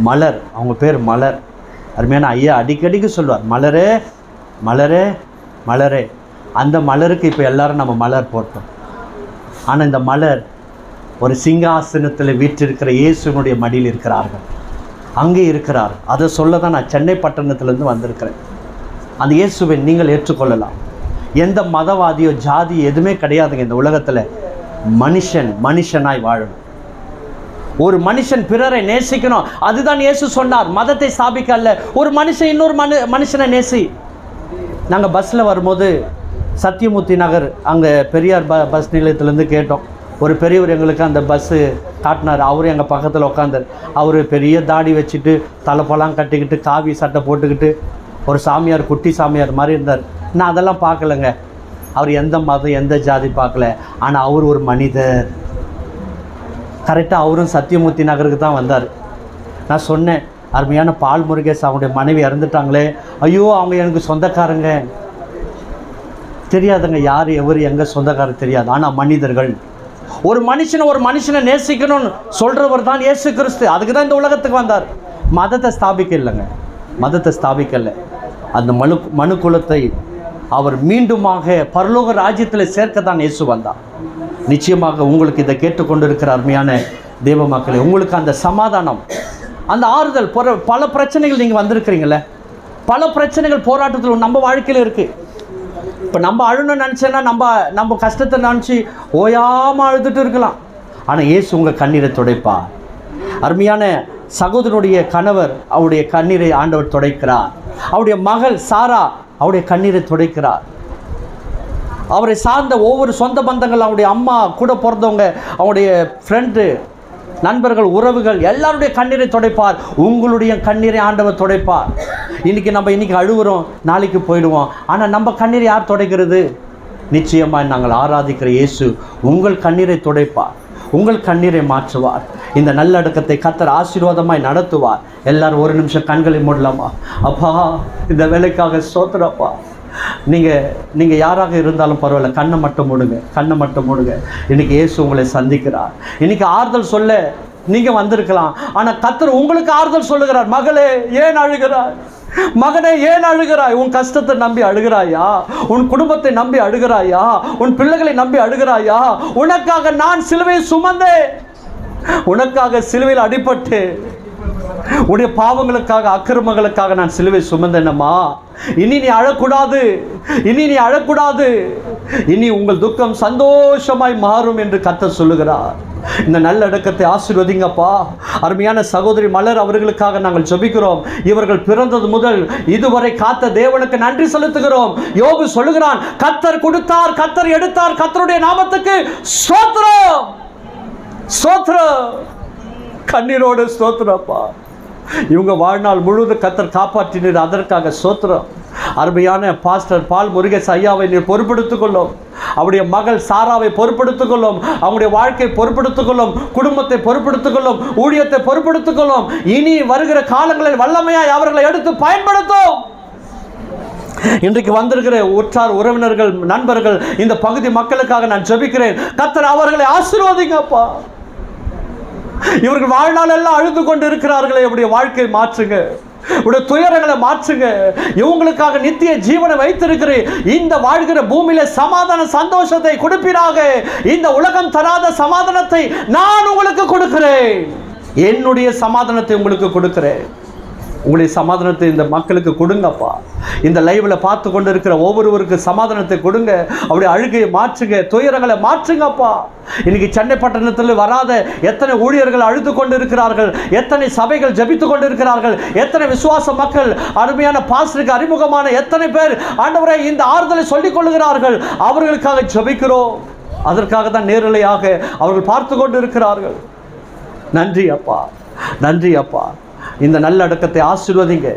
மலர், அவங்க பேர் மலர். அருமையான ஐயா அடிக்கடிக்கு சொல்லுவார், மலரே மலரே மலரே. அந்த மலருக்கு இப்போ எல்லாரும் நம்ம மலர் போட்டோம். ஆனால் இந்த மலர் ஒரு சிங்காசனத்தில் வீற்றிருக்கிற இயேசுனுடைய மடியில் இருக்கிறார்கள், அங்கே இருக்கிறார். அதை சொல்ல தான் நான் சென்னை பட்டணத்திலேருந்து வந்திருக்கிறேன். அந்த இயேசுவை நீங்கள் ஏற்றுக்கொள்ளலாம். எந்த மதவாதியோ ஜாதி எதுவுமே கிடையாதுங்க இந்த உலகத்தில். மனுஷனாய் வாழணும். ஒரு மனுஷன் பிறரை நேசிக்கணும். அதுதான் இயேசு சொன்னார். மதத்தை ஸ்தாபிக்க அல்ல. ஒரு மனுஷன் இன்னொரு மனுஷனை நேசி. நாங்கள் பஸ்ஸில் வரும்போது சத்தியமூர்த்தி நகர் அங்கே பெரியார் பஸ் நிலையத்திலேருந்து கேட்டோம். ஒரு பெரியவர் எங்களுக்கு அந்த பஸ்ஸு காட்டினார். அவரும் எங்கள் பக்கத்தில் உட்காந்தார். அவர் பெரிய தாடி வச்சுட்டு தலைப்பெல்லாம் கட்டிக்கிட்டு காவி சட்டை போட்டுக்கிட்டு ஒரு சாமியார், குட்டி சாமியார் மாதிரி இருந்தார். நான் அதெல்லாம் பார்க்கலைங்க. அவர் எந்த மதம் எந்த ஜாதி பார்க்கல. ஆனால் அவர் ஒரு மனிதர். கரெக்டாக அவரும் சத்தியமூர்த்தி நகருக்கு தான் வந்தார். நான் சொன்னேன், அருமையான பால் முருகேஷ் அவங்களுடைய மனைவி இறந்துட்டாங்களே, ஐயோ அவங்க எனக்கு சொந்தக்காரங்க. தெரியாதுங்க யார் எவர் எங்கே சொந்தக்காரர் தெரியாது. ஆனால் மனிதர்கள். ஒரு மனுஷனை நேசிக்கணும்னு சொல்கிறவர் தான் இயேசு கிறிஸ்து. அதுக்கு தான் இந்த உலகத்துக்கு வந்தார். மதத்தை ஸ்தாபிக்க இல்லைங்க, மதத்தை ஸ்தாபிக்கலை. அந்த மனு குலத்தை அவர் மீண்டுமாக பரலோக ராஜ்யத்தில் சேர்க்க தான் இயேசு வந்தார். நிச்சயமாக உங்களுக்கு இதை கேட்டுக்கொண்டு இருக்கிற அருமையான தேவ மக்களே, உங்களுக்கு அந்த சமாதானம், அந்த ஆறுதல், பல பிரச்சனைகள் நீங்கள் வந்திருக்கிறீங்களே, பல பிரச்சனைகள் போராட்டத்தில் நம்ம வாழ்க்கையில் இருக்குது. இப்போ நம்ம அழுன்னு நினச்சேன்னா நம்ம கஷ்டத்தை நினச்சி ஓயாமல் அழுதுட்டு இருக்கலாம். ஆனால் இயேசு உங்கள் கண்ணீரை துடைப்பார். அருமையான சகோதரனுடைய கணவர் அவருடைய கண்ணீரை ஆண்டவர் துடைக்கிறார். அவருடைய மகள் சாரா அவருடைய கண்ணீரை துடைக்கிறார். அவரை சார்ந்த ஒவ்வொரு சொந்த பந்தங்கள், அவருடைய அம்மா, கூட பிறந்தவங்க, அவருடைய ஃப்ரெண்டு, நண்பர்கள், உறவுகள் எல்லாருடைய கண்ணீரை துடைப்பார். உங்களுடைய கண்ணீரை ஆண்டவர் துடைப்பார். இன்னைக்கு அழுவுறோம், நாளைக்கு போயிடுவோம். ஆனால் நம்ம கண்ணீரை யார் துடைக்கிறது? நிச்சயமாக நாங்கள் ஆராதிக்கிற இயேசு உங்கள் கண்ணீரை துடைப்பார், உங்கள் கண்ணீரை மாற்றுவார். இந்த நல்லடக்கத்தை கர்த்தர் ஆசீர்வாதமாய் நடத்துவார். எல்லாரும் ஒரு நிமிஷம் கண்களை மூடலாமா? அப்பா, இந்த வேலைக்காக ஸ்தோத்திரப்பா. நீங்கள் யாராக இருந்தாலும் பரவாயில்ல, கண்ணை மட்டும் மூடுங்க. இன்றைக்கி இயேசு உங்களை சந்திக்கிறார். இன்றைக்கி ஆறுதல் சொல்ல நீங்கள் வந்திருக்கலாம். ஆனால் கர்த்தர் உங்களுக்கு ஆறுதல் சொல்லுகிறார். மகளே ஏன் அழுகிறாய்? மகனே ஏன் அழுகிறாய்? உன் கஷ்டத்தை நம்பி அழுகிறாயா? உன் குடும்பத்தை நம்பி அழுகிறாயா? உன் பிள்ளைகளை நம்பி அழுகிறாயா? உனக்காக நான் சிலுவையை சுமந்தேன், உனக்காக சிலுவையில் அடிபட்டு, உடைய பாவங்களுக்காக, அக்கிரமங்களுக்காக நான் சிலுவை சுமந்தேனம்மா. இனி நீ அழக்கூடாது, இனி உங்கள் துக்கம் சந்தோஷமாய் மாறும் என்று கர்த்தர் சொல்லுகிறார். இந்த நல்லடக்கத்தை ஆசீர்வதிங்கப்பா. அருமையான சகோதரி மலர் அவர்களுக்காக நாங்கள் ஜெபிக்கிறோம். இவர்கள் பிறந்தது முதல் இதுவரை காத்த தேவனுக்கு நன்றி செலுத்துகிறோம். யோபு சொல்லுகிறான், கர்த்தர் கொடுத்தார், கர்த்தர் எடுத்தார், கர்த்தருடைய நாமத்துக்கு ஸ்தோத்திரம். கண்ணீரோடு ஸ்தோத்திரப்பா. இவங்க வாழ்நாள் முழுவதும் கர்த்தர் காப்பாற்றினர், அதற்காக ஸ்தோத்திரம். அருமையான பாஸ்டர் பால் முருகேஷ் ஐயாவை நீர் பொறுப்படுத்திக் கொள்ளும். அவருடைய மகள் சாராவை பொறுப்படுத்திக் கொள்ளும். அவங்களுடைய வாழ்க்கை பொறுப்படுத்திக் கொள்ளும். குடும்பத்தை பொறுப்படுத்திக் கொள்ளும். ஊழியத்தை பொறுப்படுத்திக் கொள்ளும். இனி வருகிற காலங்களில் வல்லமையாய் அவர்களை எடுத்து பயன்படுத்தும். இன்றைக்கு வந்திருக்கிற உற்றார் உறவினர்கள், நண்பர்கள், இந்த பகுதி மக்களுக்காக நான் ஜெபிக்கிறேன். கர்த்தர் அவர்களை ஆசீர்வதிங்கப்பா. இவர்கள் வாழ்நாள் எல்லாம் அழுது கொண்டு இருக்கிறார்களே, இவருடைய வாழ்க்கையை மாற்றுங்க, உடைய துயரங்களை மாற்றுங்க. இவங்களுக்காக நித்திய ஜீவனை வைத்திருக்கிறேன். இந்த வாழ்கிற பூமியில சமாதான சந்தோஷத்தை கொடுப்பீராக. இந்த உலகம் தராத சமாதானத்தை நான் உங்களுக்கு கொடுக்கிறேன். என்னுடைய சமாதானத்தை உங்களுக்கு கொடுக்கிறேன். உங்களுடைய சமாதானத்தை இந்த மக்களுக்கு கொடுங்கப்பா. இந்த லைவ்ல பார்த்து கொண்டு இருக்கிற ஒவ்வொருவருக்கு சமாதானத்தை கொடுங்க. அவருடைய அழுகையை மாற்றுங்க, துயரங்களை மாற்றுங்கப்பா. இன்னைக்கு சென்னை பட்டணத்தில் வராத எத்தனை ஊழியர்கள் அழுது கொண்டு இருக்கிறார்கள், எத்தனை சபைகள் ஜபித்து கொண்டு இருக்கிறார்கள், எத்தனை விசுவாச மக்கள் அருமையான பாஸ்டருக்கு அறிமுகமான எத்தனை பேர் ஆண்டவரே இந்த ஆறுதலை சொல்லிக் கொள்கிறார்கள். அவர்களுக்காக ஜபிக்கிறோம். அதற்காக தான் நேரலையாக அவர்கள் பார்த்து கொண்டு இருக்கிறார்கள். நன்றி அப்பா, நன்றி அப்பா. இந்த நல்ல அடக்கத்தை ஆசீர்வதிங்க,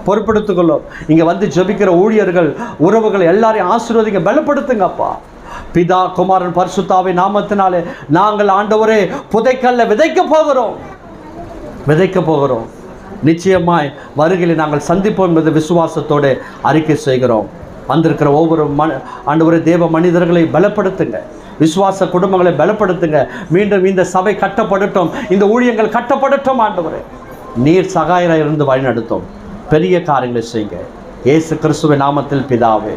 பொறுப்படுத்திக்கொள்ளும். இங்கே வந்து ஜெபிக்கிற ஊழியர்கள், உறவுகள் எல்லாரையும் ஆசீர்வதிங்க, பலப்படுத்துங்க அப்பா. பிதா, குமாரன், பரிசுத்தாவின் நாமத்தினாலே நாங்கள் ஆண்டவரே புதைக்கல்ல விதைக்க போகிறோம். நிச்சயமாய் வருகையில் நாங்கள் சந்திப்போம் என்பது விசுவாசத்தோடு அறிக்கை செய்கிறோம். வந்திருக்கிற ஒவ்வொரு ஆண்டவரே தேவ மனிதர்களை பலப்படுத்துங்க, விசுவாச குடும்பங்களை பலப்படுத்துங்க. மீண்டும் இந்த சபை கட்டப்படட்டும், இந்த ஊழியங்கள் கட்டப்படட்டும். ஆண்டவரே நீர் சகாயராக இருந்து வழிநடத்தும். பெரிய காரியங்களை செய்யுங்க. இயேசு கிறிஸ்துவின் நாமத்தில் பிதாவே,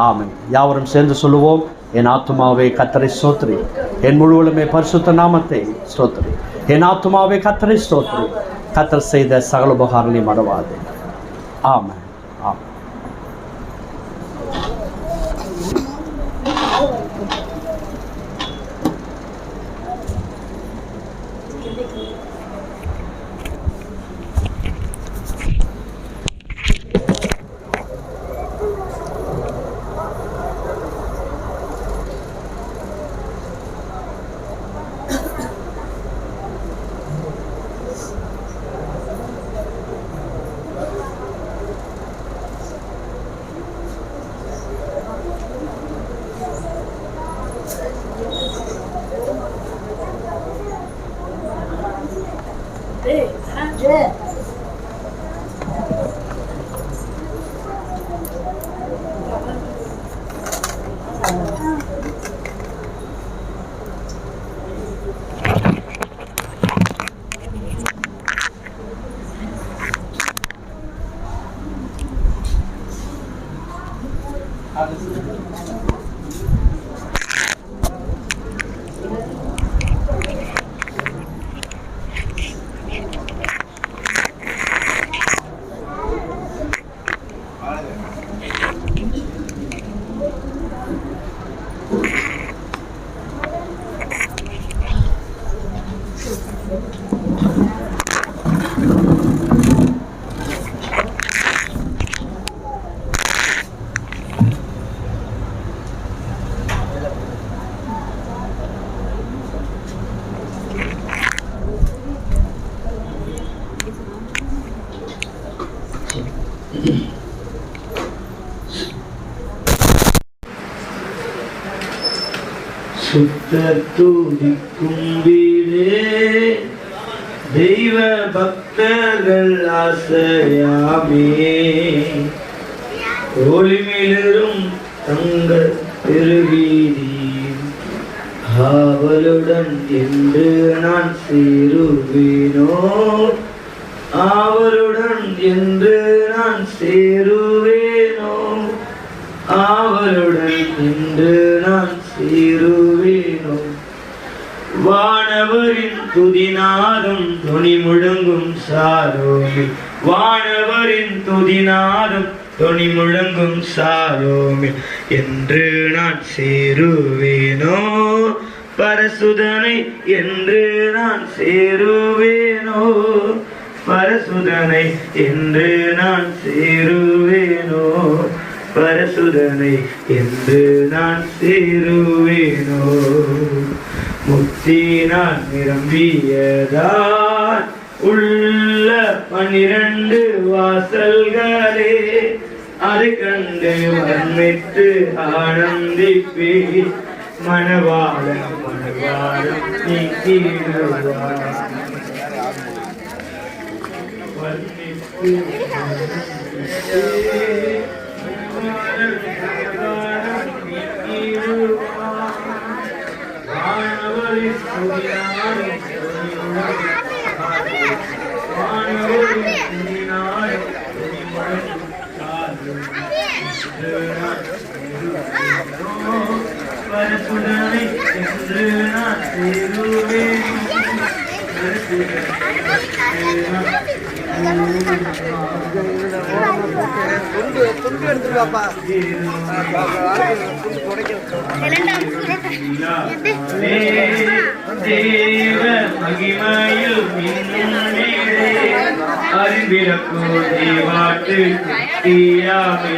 ஆமென். யாவரும் சேர்ந்து சொல்லுவோம். என் ஆத்துமாவே கர்த்தரை ஸ்தோத்திரி, என் முழுவதுமே பரிசுத்த நாமத்தை ஸ்தோத்திரி. என் ஆத்துமாவே கர்த்தரை ஸ்தோத்திரி, கர்த்தர் செய்த சகல உபகாரங்களையும் மறவாது. ஆமென், ஆமென். சுத்தத்துதிக்கும் வீடே தெய்வ பக்தர்கள் ஆசையாமே, ஒளிமிளரும் தங்கள் பெருவீதி ஆவலுடன் என்று நான் சேருவேனோ, ஆவலுடன் என்று நான் சேருவேனோ, ஆவலுடன் என்று நான் சேருவேனோ. வானவரின் துதிநாதம் துணி முழங்கும் சாரோமே, வானவரின் துதிநாதம் துணி முழங்கும் சாரோமே என்று நான் சேருவேனோ, பரசுதனை என்று நான் சேருவேனோ, பரசுதனை என்று நான் சேருவேனோ, பரசுதனை என்று நான் சேருவேனோ. முக்தி நான் நிரம்பியதான் உள்ள 12 வாசல்களே, அதை கண்டு வர்ணித்து ஆனந்திப்பே, மணவாளன் மணவாளன் நீக்கிடுவார். வர்ணித்து தேவ மகிமையில் அறிவிலக்கு தேவாட்டு தீயாமே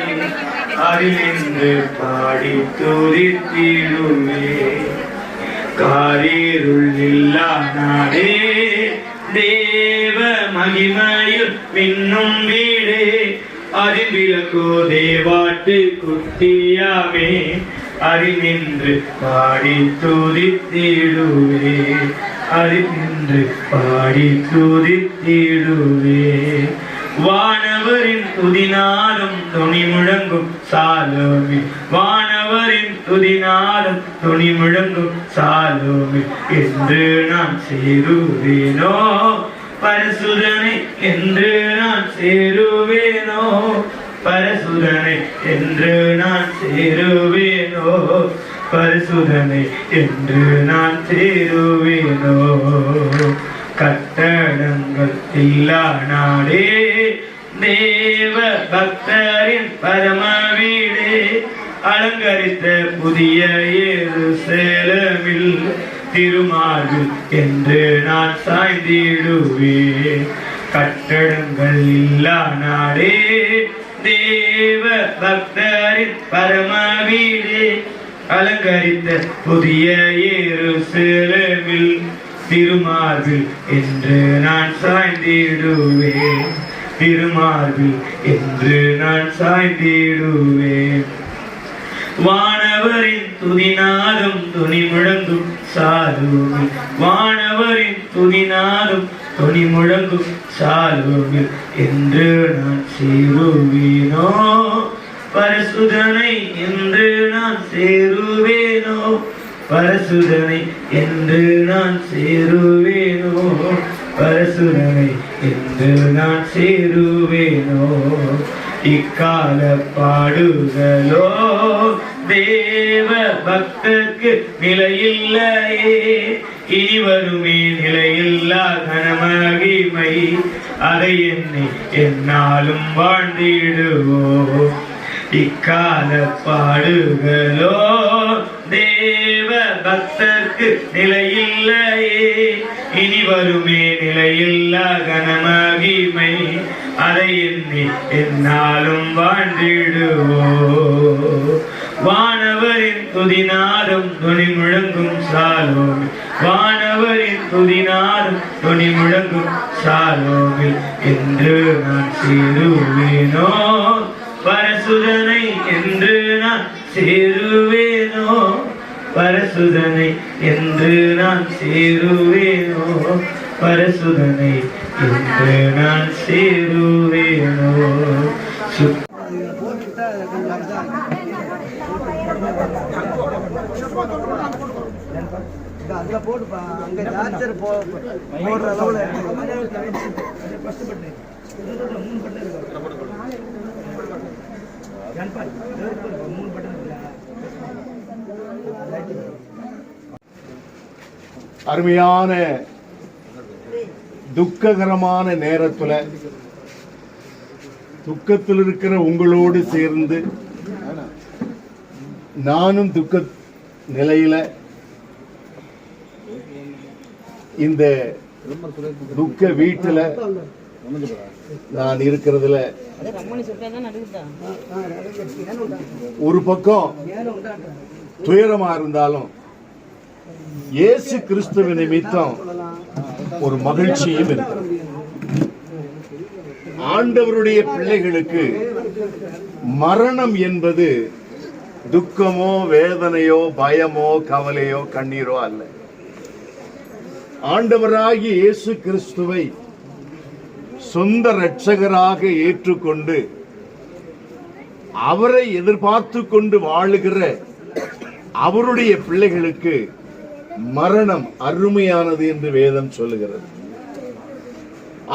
அறிவிந்து பாடி துதித்திடுவே காரீருள் இல்லா நாடே தேவ மகிமையில் மின்னும் வீடே அறிவிலக்கு தேவாட்டு குட்டியாமே அறிவின்று பாடி துதித்திடுவே அறிவின்று பாடி துதித்திடுவே வானவரின் துதினாலும் துணி முழங்கும் சாலோமி வானவரின் துதினாலும் துணி முழங்கும் சாலோமி என்று நான் சேருவேனோ பரிசுதனை என்று நான் சேருவேனோ பரிசுதனை என்று நான் சேருவேனோ பரிசுதனை என்று நான் சேருவேனோ கட்டடங்கள் இல்லா நாடே தேவ பக்தரின் பரம வீடே அலங்கரித்த புதிய எருசலேமில் திருமார்பில் என்று நான் சாய்ந்திடுவேன் கட்டடங்கள் இல்லா நாடே தேவ பக்தரின் பரம வீடே அலங்கரித்த புதிய எருசலேமில் திருமார்பில் என்று நான் சாய்ந்திடுவேன் திருமார்பில் என்று நான் சாய்ந்திடுவேன் வானவரின் துதினாலும் துணி முழங்கும் சாலோமில் வானவரின் துதினாலும் துணி முழங்கும் சாலோமில் என்று நான் சேருவேனோ பரிசுதனை என்று நான் சேருவேனோ பரிசுதனை என்று நான் சேருவேனோ பரிசுதனை என்று நான் சேருவேனோ இக்கால பாடுகளோ தேவ பக்தர்க்கு நிலையில்லையே இனி வருமே நிலையில்லா கனமகிமை அதை எண்ணி என்னாலும் வாழ்ந்திடுவோ இக்கால பாடுகளோ தேவ பக்தர்க்கு நிலையில்லையே இனி வருமே நிலையில்லா கனமகிமை அதை எண்ணி என்னாலும் வாழ்ந்திடுவோ வானவரின் துதினாரும் துணி முழங்கும் சாலோமி வானவரின் துதினாரும் துணி முழங்கும் சாலோமி என்று நான் சேருவேனோ பரிசுதனை என்று நான் சேருவேனோ பரிசுதனை என்று நான் சேருவேனோ பரிசுதனை என்று நான் சேருவேனோ அதுல போட்டுப்பா அங்க சார்ஜர் போடுற அளவுல அருமையான துக்ககரமான நேரத்துல துக்கத்தில் இருக்கிற உங்களோடு சேர்ந்து நானும் துக்க நிலையில இந்த துக்க வீட்டுல நான் இருக்கிறதுல ஒரு பக்கம் துயரமா இருந்தாலும் இயேசு கிறிஸ்துவ நிமித்தம் ஒரு மகிழ்ச்சியும் இருக்கிறது. ஆண்டவருடைய பிள்ளைகளுக்கு மரணம் என்பது துக்கமோ வேதனையோ பயமோ கவலையோ கண்ணீரோ அல்ல. ஆண்டவராகிய இயேசு கிறிஸ்துவை சொந்த இரட்சகராக ஏற்றுக்கொண்டு அவரை எதிர்பார்த்து கொண்டு வாழுகிற அவருடைய பிள்ளைகளுக்கு மரணம் அருமையானது என்று வேதம் சொல்லுகிறது.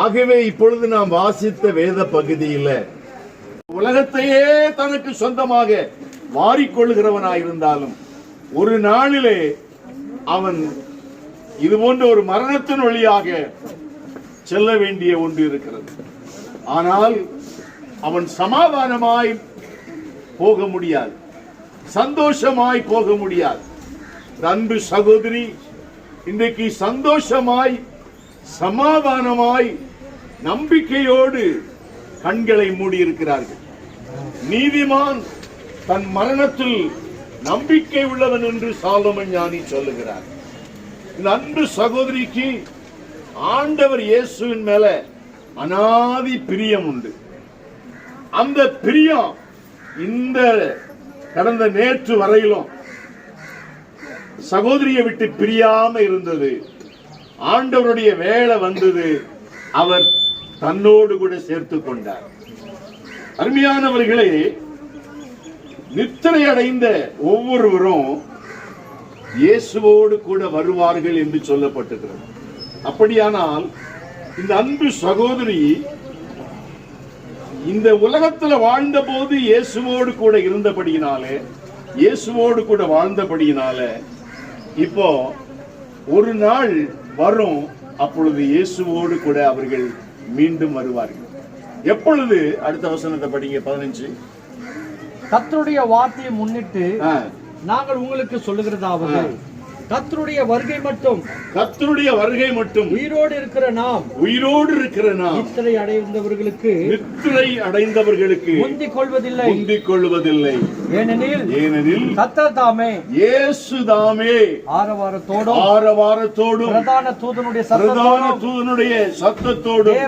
ஆகவே இப்பொழுது நாம் வாசித்த வேத பகுதியில உலகத்தையே தனக்கு சொந்தமாக மாறிக்கொள்கிறவனாயிருந்தாலும் ஒரு நாளிலே அவன் இது போன்ற ஒரு மரணத்தின் வழியாக செல்ல வேண்டிய ஒன்று இருக்கிறது. ஆனால் அவன் சமாதானமாய் போக முடியாது, சந்தோஷமாய் போக முடியாது. அன்பு சகோதரி, இன்றைக்கு சந்தோஷமாய் சமாதானமாய் நம்பிக்கையோடு கண்களை மூடியிருக்கிறார்கள். நீதிமான் தன் மரணத்தில் நம்பிக்கை உள்ளவன் என்று சாலமன் ஞானி சொல்லுகிறார். இந்த அன்பு சகோதரிக்கு ஆண்டவர் இயேசுவின் மேல அனாதி பிரியம் உண்டு. அந்த பிரியம் இந்த கடந்த நேற்று வரையிலும் சகோதரியை விட்டு பிரியாம இருந்தது. ஆண்டவருடைய வேலை வந்தது, அவர் தன்னோடு கூட சேர்த்து கொண்டார். அருமையானவர்களே, நித்திரை அடைந்த ஒவ்வொருவரும் இயேசுவோடு கூட வருவார்கள் என்று சொல்லப்பட்டிருக்கிறது. அப்படியானால் இந்த அன்பு சகோதரி இந்த உலகத்தில் வாழ்ந்த போது இயேசுவோடு கூட இருந்தபடியினாலே, இயேசுவோடு கூட வாழ்ந்தபடியினாலே, இப்போ ஒரு நாள் வரும், அப்பொழுது இயேசுவோடு கூட அவர்கள் மீண்டும் வருவார்கள். எப்பொழுது? அடுத்த வசனத்தை படிங்க, 15. கர்த்தருடைய வார்த்தையை முன்னிட்டு நாங்கள் உங்களுக்கு சொல்லுகிறதாவது, கர்த்தருடைய வருகை மட்டும், கர்த்தருடைய வருகை மட்டும் உயிரோடு இருக்கிற நாம் நித்திரை அடைந்தவர்களுக்கு முந்திக் கொள்வதில்லை. ஏனெனில் கர்த்தர் தாமே, இயேசு தாமே ஆரவாரத்தோடும் பிரதான தூதனுடைய சத்தத்தோடும்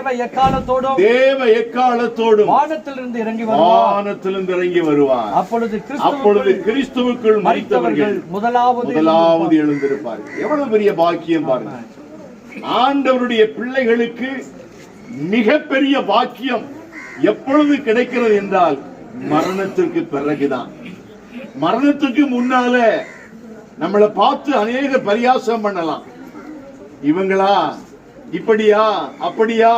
தேவ எக்காலத்தோடும் வானத்திலிருந்து இறங்கி வருவார். அப்பொழுது கிறிஸ்துவுக்குள் மரித்தவர்கள் முதலாவது எழுந்திருப்பார்கள். எவ்வளவு பெரிய பாக்கியம் பாருங்க! ஆண்டவருடைய பிள்ளைகளுக்கு மிகப்பெரிய பாக்கியம் எப்பொழுது கிடைக்கிறது என்றால் மரணத்திற்கு பிறகுதான். மரணத்துக்கு முன்னால நம்மளை பார்த்து அநேக பரியாசம் பண்ணலாம். இவங்களா இப்படியா அப்படியா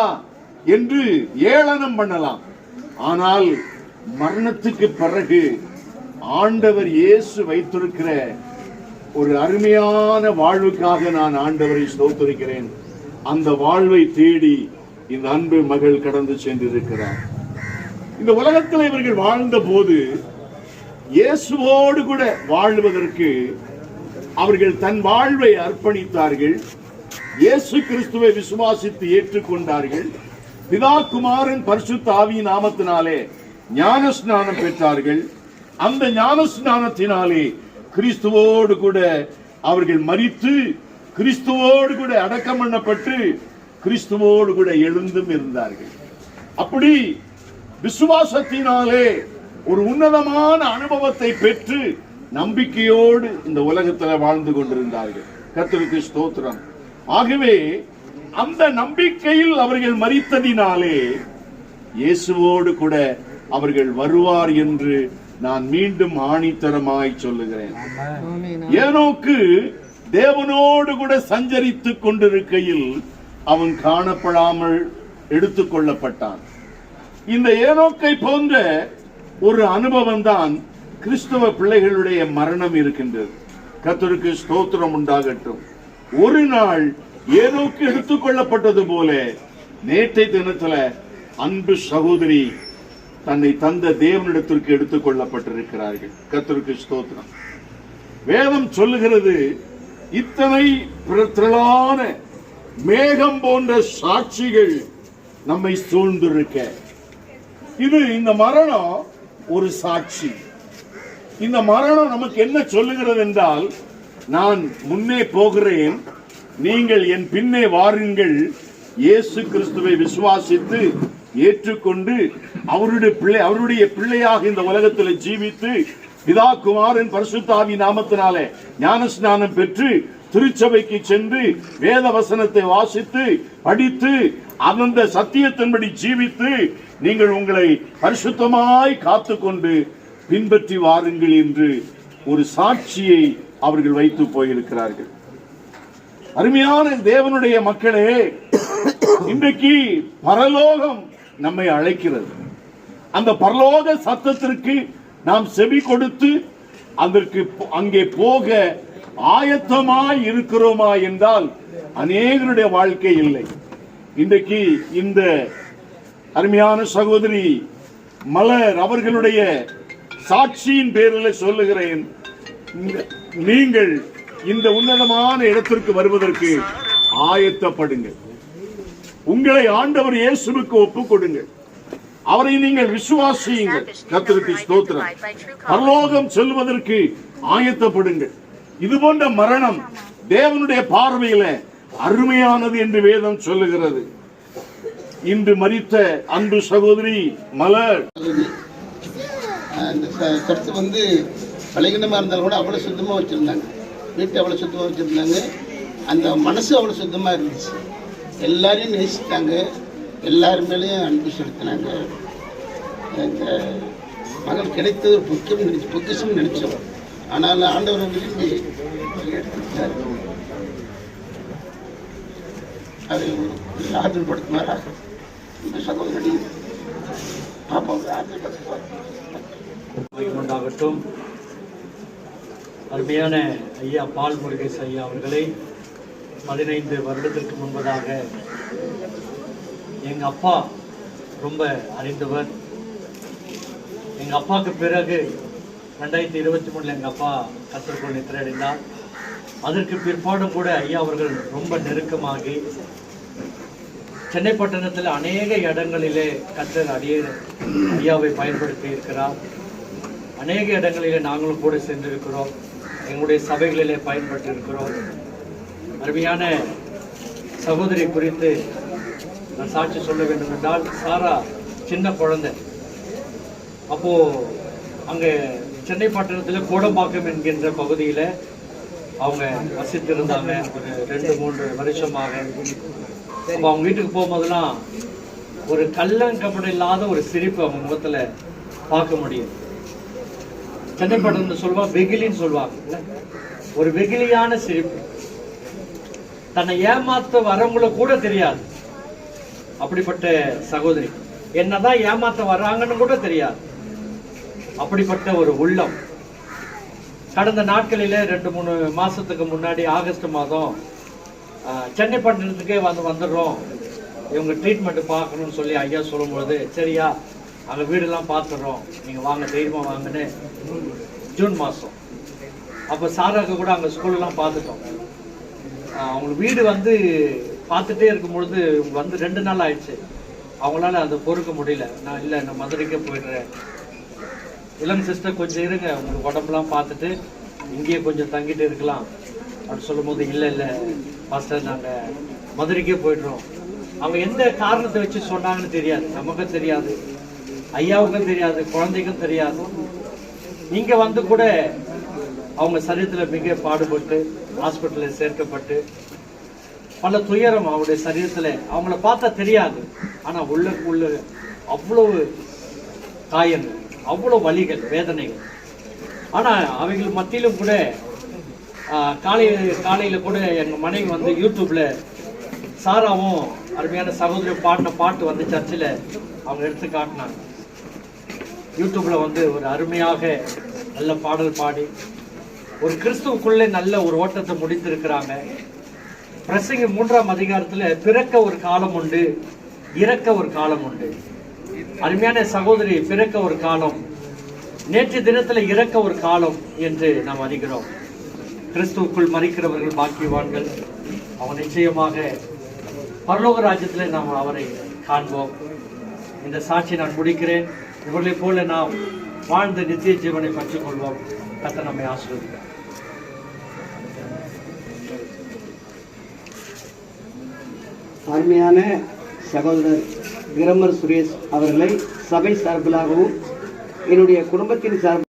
என்று ஏளனம் பண்ணலாம். ஆனால் மரணத்துக்கு பிறகு ஆண்டவர் இயேசு வைத்திருக்கிற ஒரு அருமையான வாழ்வுக்காக நான் ஆண்டவரை ஸ்தோத்திரிக்கிறேன். அந்த வாழ்வை தேடி இந்த அன்பு மகள் கடந்து சென்றிருக்கிறார். இந்த உலகத்தில் இவர்கள் வாழ்ந்த போது இயேசுவோடு கூட வாழ்வதற்கு அவர்கள் தன் வாழ்வை அர்ப்பணித்தார்கள். இயேசு கிறிஸ்துவை விசுவாசித்து ஏற்றுக்கொண்டார்கள். பிதா குமாரன் பரிசுத்த ஆவியின் நாமத்தினாலே ஞானஸ்நானம் பெற்றார்கள். அந்த ஞானஸ்நானத்தினாலே கிறிஸ்துவோடு கூட அவர்கள் மரித்து, கிறிஸ்துவோடு கூட அடக்கம் பண்ணப்பட்டு, கிறிஸ்துவோடு கூட எழுந்தும் இருந்தார்கள். அப்படி விசுவாசத்தினாலே ஒரு உன்னதமான அனுபவத்தை பெற்று நம்பிக்கையோடு இந்த உலகத்தில் வாழ்ந்து கொண்டிருந்தார்கள். கர்த்தருக்கு ஸ்தோத்திரம். ஆகவே அந்த நம்பிக்கையில் அவர்கள் மரித்ததினாலே இயேசுவோடு கூட அவர்கள் வருவார் என்று நான் மீண்டும் ஆணித்தரமாய் சொல்லுகிறேன். ஏனோக்கு தேவனோடு கூட சஞ்சரித்துக் கொண்டிருக்கையில் அவன் காணப்படாமல் எடுத்துக் கொள்ளப்பட்டான். இந்த ஏனோக்கை போன்ற ஒரு அனுபவம் தான் கிறிஸ்தவ பிள்ளைகளுடைய மரணம் இருக்கின்றது. கர்த்தருக்கு ஸ்தோத்திரம் உண்டாகட்டும். ஒரு நாள் ஏனோக்கு எடுத்துக் கொள்ளப்பட்டது போல நேற்றைய தினத்துல அன்பு சகோதரி தன்னை தந்த தேவனிடத்திற்கு எடுத்துக் கொள்ளப்பட்டிருக்கிறார்கள். கர்த்தருக்கு ஸ்தோத்திரம். வேதம் சொல்லுகிறது, இத்தனை திரளான மேகம் போன்ற சாட்சிகள் நம்மை சூழ்ந்திருக்க, இது இந்த மரணம் ஒரு சாட்சி. இந்த மரணம் நமக்கு என்ன சொல்லுகிறது என்றால், நான் முன்னே போகிறேன், நீங்கள் என் பின்னே வாருங்கள். இயேசு கிறிஸ்துவை விசுவாசித்து ஏற்றுக்கொண்டு அவருடைய பிள்ளையாக இந்த உலகத்தில் ஜீவித்து பிதா குமாரன் பரிசுத்த ஆவி நாமத்தினாலே ஞானஸ்நானம் பெற்று திருச்சபைக்கு சென்று வேத வசனத்தை வாசித்து படித்து அந்த சத்தியத்தின்படி ஜீவித்து நீங்கள் உங்களை பரிசுத்தமாய் காத்துக்கொண்டு பின்பற்றி வாருங்கள் என்று ஒரு சாட்சியை அவர்கள் வைத்து போயிருக்கிறார்கள். அருமையான தேவனுடைய மக்களே, இன்றைக்கு பரலோகம் நம்மை அழைக்கிறது. அந்த பரலோக சத்தத்திற்கு நாம் செவி கொடுத்து அதற்கு அங்கே போக ஆயத்தமாய் இருக்கிறோமா என்றால் அநேகருடைய வாழ்க்கை இல்லை. இன்றைக்கு இந்த அருமையான சகோதரி மலர் அவர்களுடைய சாட்சியின் பேரில் சொல்லுகிறேன், நீங்கள் இந்த உன்னதமான இடத்திற்கு வருவதற்கு ஆயத்தப்படுங்கள். உங்களை ஆண்டவர் இயேசுவுக்கு ஒப்புக் கொடுங்கள். அவரை நீங்கள் விசுவாசியுங்கள். கர்த்தருக்கு ஸ்தோத்திரம். பரலோகம் செல்வதற்கு ஆயத்தப்படுங்கள். இது போன்ற மரணம் தேவனுடைய பார்வையில அருமையானது என்று வேதம் சொல்லுகிறது. இன்று மரித்த அன்பு சகோதரி மலர் கருத்து வந்து பலகீனமாக இருந்தாலும் கூட அவ்வளோ சுத்தமாக வச்சுருந்தாங்க. வீட்டை அவ்வளோ சுத்தமாக வச்சுருந்தாங்க. அந்த மனசு அவ்வளோ சுத்தமாக இருந்துச்சு. எல்லாரையும் நேசித்தாங்க. எல்லார் மேலேயும் அன்பு செலுத்தினாங்க. இந்த மகள் கிடைத்தது ஒரு பொக்கிஷம் நினைச்சோம். ஆனால் ஆண்டவர் விரும்பி எடுத்துட்டார். அதை ஆதரப்படுத்துமாறாக இந்த சகோதரி பாப்பாவை ஆதரப்படுத்துவார். உண்டாகட்டும். அருமையான ஐயா பால் முருகேஷ் ஐயா அவர்களை 15 வருடத்திற்கு முன்பதாக எங்கள் அப்பா ரொம்ப அறிந்தவர். எங்கள் அப்பாவுக்கு பிறகு 2023 எங்கள் அப்பா கர்த்தருக்குள் நித்திரையடைந்தார். அதற்கு பிற்பாடும் கூட ஐயா அவர்கள் ரொம்ப நெருக்கமாகி சென்னை பட்டணத்தில் அநேக இடங்களிலே கர்த்தர் ஐயாவை பயன்படுத்தி இருக்கிறார். அநேக இடங்களிலே நாங்களும் கூட சென்றிருக்கிறோம். எங்களுடைய சபைகளிலே பயன்பட்டு இருக்கிறோம். அருமையான சகோதரி குறித்து நான் சாட்சி சொல்ல வேண்டும் என்றால், சாரா சின்ன குழந்தை. அப்போது அங்கே சென்னை பட்டணத்தில் கோடம்பாக்கம் என்கின்ற பகுதியில் அவங்க வசித்திருந்தாங்க ஒரு 2-3 வருஷமாக. அப்போ அவங்க வீட்டுக்கு போகும்போதெல்லாம் ஒரு கள்ளங்கப்படம் இல்லாத ஒரு சிரிப்பு அவங்க முகத்தில் பார்க்க முடியும். சென்னை பட்டணத்தில் சொல்லுவாங்க, வெகிலின்னு சொல்லுவாங்க. ஒரு வெகிலியான சிரிப்பு. தன்னை ஏமாத்த வரவங்கள கூட தெரியாது. அப்படிப்பட்ட சகோதரி. என்னதான் ஏமாத்த வர்றாங்கன்னு கூட தெரியாது. அப்படிப்பட்ட ஒரு உள்ளம். கடந்த நாட்களில் 2-3 மாசத்துக்கு முன்னாடி ஆகஸ்ட் மாதம் சென்னை பட்டணத்துக்கே வந்துடுறோம், இவங்க ட்ரீட்மெண்ட் பார்க்கணும்னு சொல்லி ஐயா சொல்லும்போது, சரியா அங்கே வீடெல்லாம் பார்த்துடுறோம், நீங்கள் வாங்க தைரியமாக வாங்கன்னு ஜூன் மாதம். அப்போ சாராக்கு கூட அங்கே ஸ்கூலெலாம் பார்த்துட்டோம். அவங்களுக்கு வீடு வந்து பார்த்துட்டே இருக்கும்பொழுது வந்து 2 நாள் ஆயிடுச்சு. அவங்களால அதை பொறுக்க முடியல. நான் இல்லை, நான் மதுரைக்கே போயிடுறேன். இளம் சிஸ்டர் கொஞ்சம் இருங்க, உங்களுக்கு உடம்புலாம் பார்த்துட்டு இங்கேயே கொஞ்சம் தங்கிட்டு இருக்கலாம் அப்படின்னு சொல்லும்போது, இல்லை பாஸ்டர் நாங்கள் மதுரைக்கே போய்ட்றோம். அவங்க எந்த காரணத்தை வச்சு சொன்னாங்கன்னு தெரியாது, நமக்கும் தெரியாது, ஐயாவுக்கும் தெரியாது, குழந்தைக்கும் தெரியாது. இங்கே வந்து கூட அவங்க சரீரத்தில் மிக பாடுபட்டு ஹாஸ்பிட்டலில் சேர்க்கப்பட்டு பல துயரம் அவங்களுடைய சரீரத்தில் அவங்கள பார்த்தா தெரியாது. ஆனால் உள்ள அவ்வளவு காயங்கள், அவ்வளோ வலிகள், வேதனைகள். ஆனால் அவைகள் மத்தியிலும் கூட காலையில் கூட எங்கள் மனைவி வந்து யூடியூப்பில் சாராவும் அருமையான சகோதரி பாடின பாட்டு வந்து சர்ச்சில் அவங்க எடுத்து காட்டினாங்க. யூடியூப்பில் வந்து ஒரு அருமையாக நல்ல பாடல் பாடி ஒரு கிறிஸ்துவுக்குள்ளே நல்ல ஒரு ஓட்டத்தை முடித்திருக்கிறாங்க. பிரசங்கி 3ஆம் அதிகாரத்தில் பிறக்க ஒரு காலம் உண்டு, இறக்க ஒரு காலம் உண்டு. அருமையான சகோதரி, பிறக்க ஒரு காலம், நேற்று தினத்தில் இறக்க ஒரு காலம் என்று நாம் அறிகிறோம். கிறிஸ்துவுக்குள் மரிக்கிறவர்கள் பாக்கியவான்கள். அவன் நிச்சயமாக பரலோக ராஜ்யத்தில் நாம் அவரை காண்போம். இந்த சாட்சி நான் முடிக்கிறேன். இவர்களைப் போல நாம் வாழ்ந்த நித்திய ஜீவனை பற்றிக் கொள்வோம். கர்த்தர் நம்மை ஆசீர்வதிப்பார். அருமையான சகோதரர் கிரமர் சுரேஷ் அவர்களை சபை சார்பிலாகவும் என்னுடைய குடும்பத்தின் சார்பில்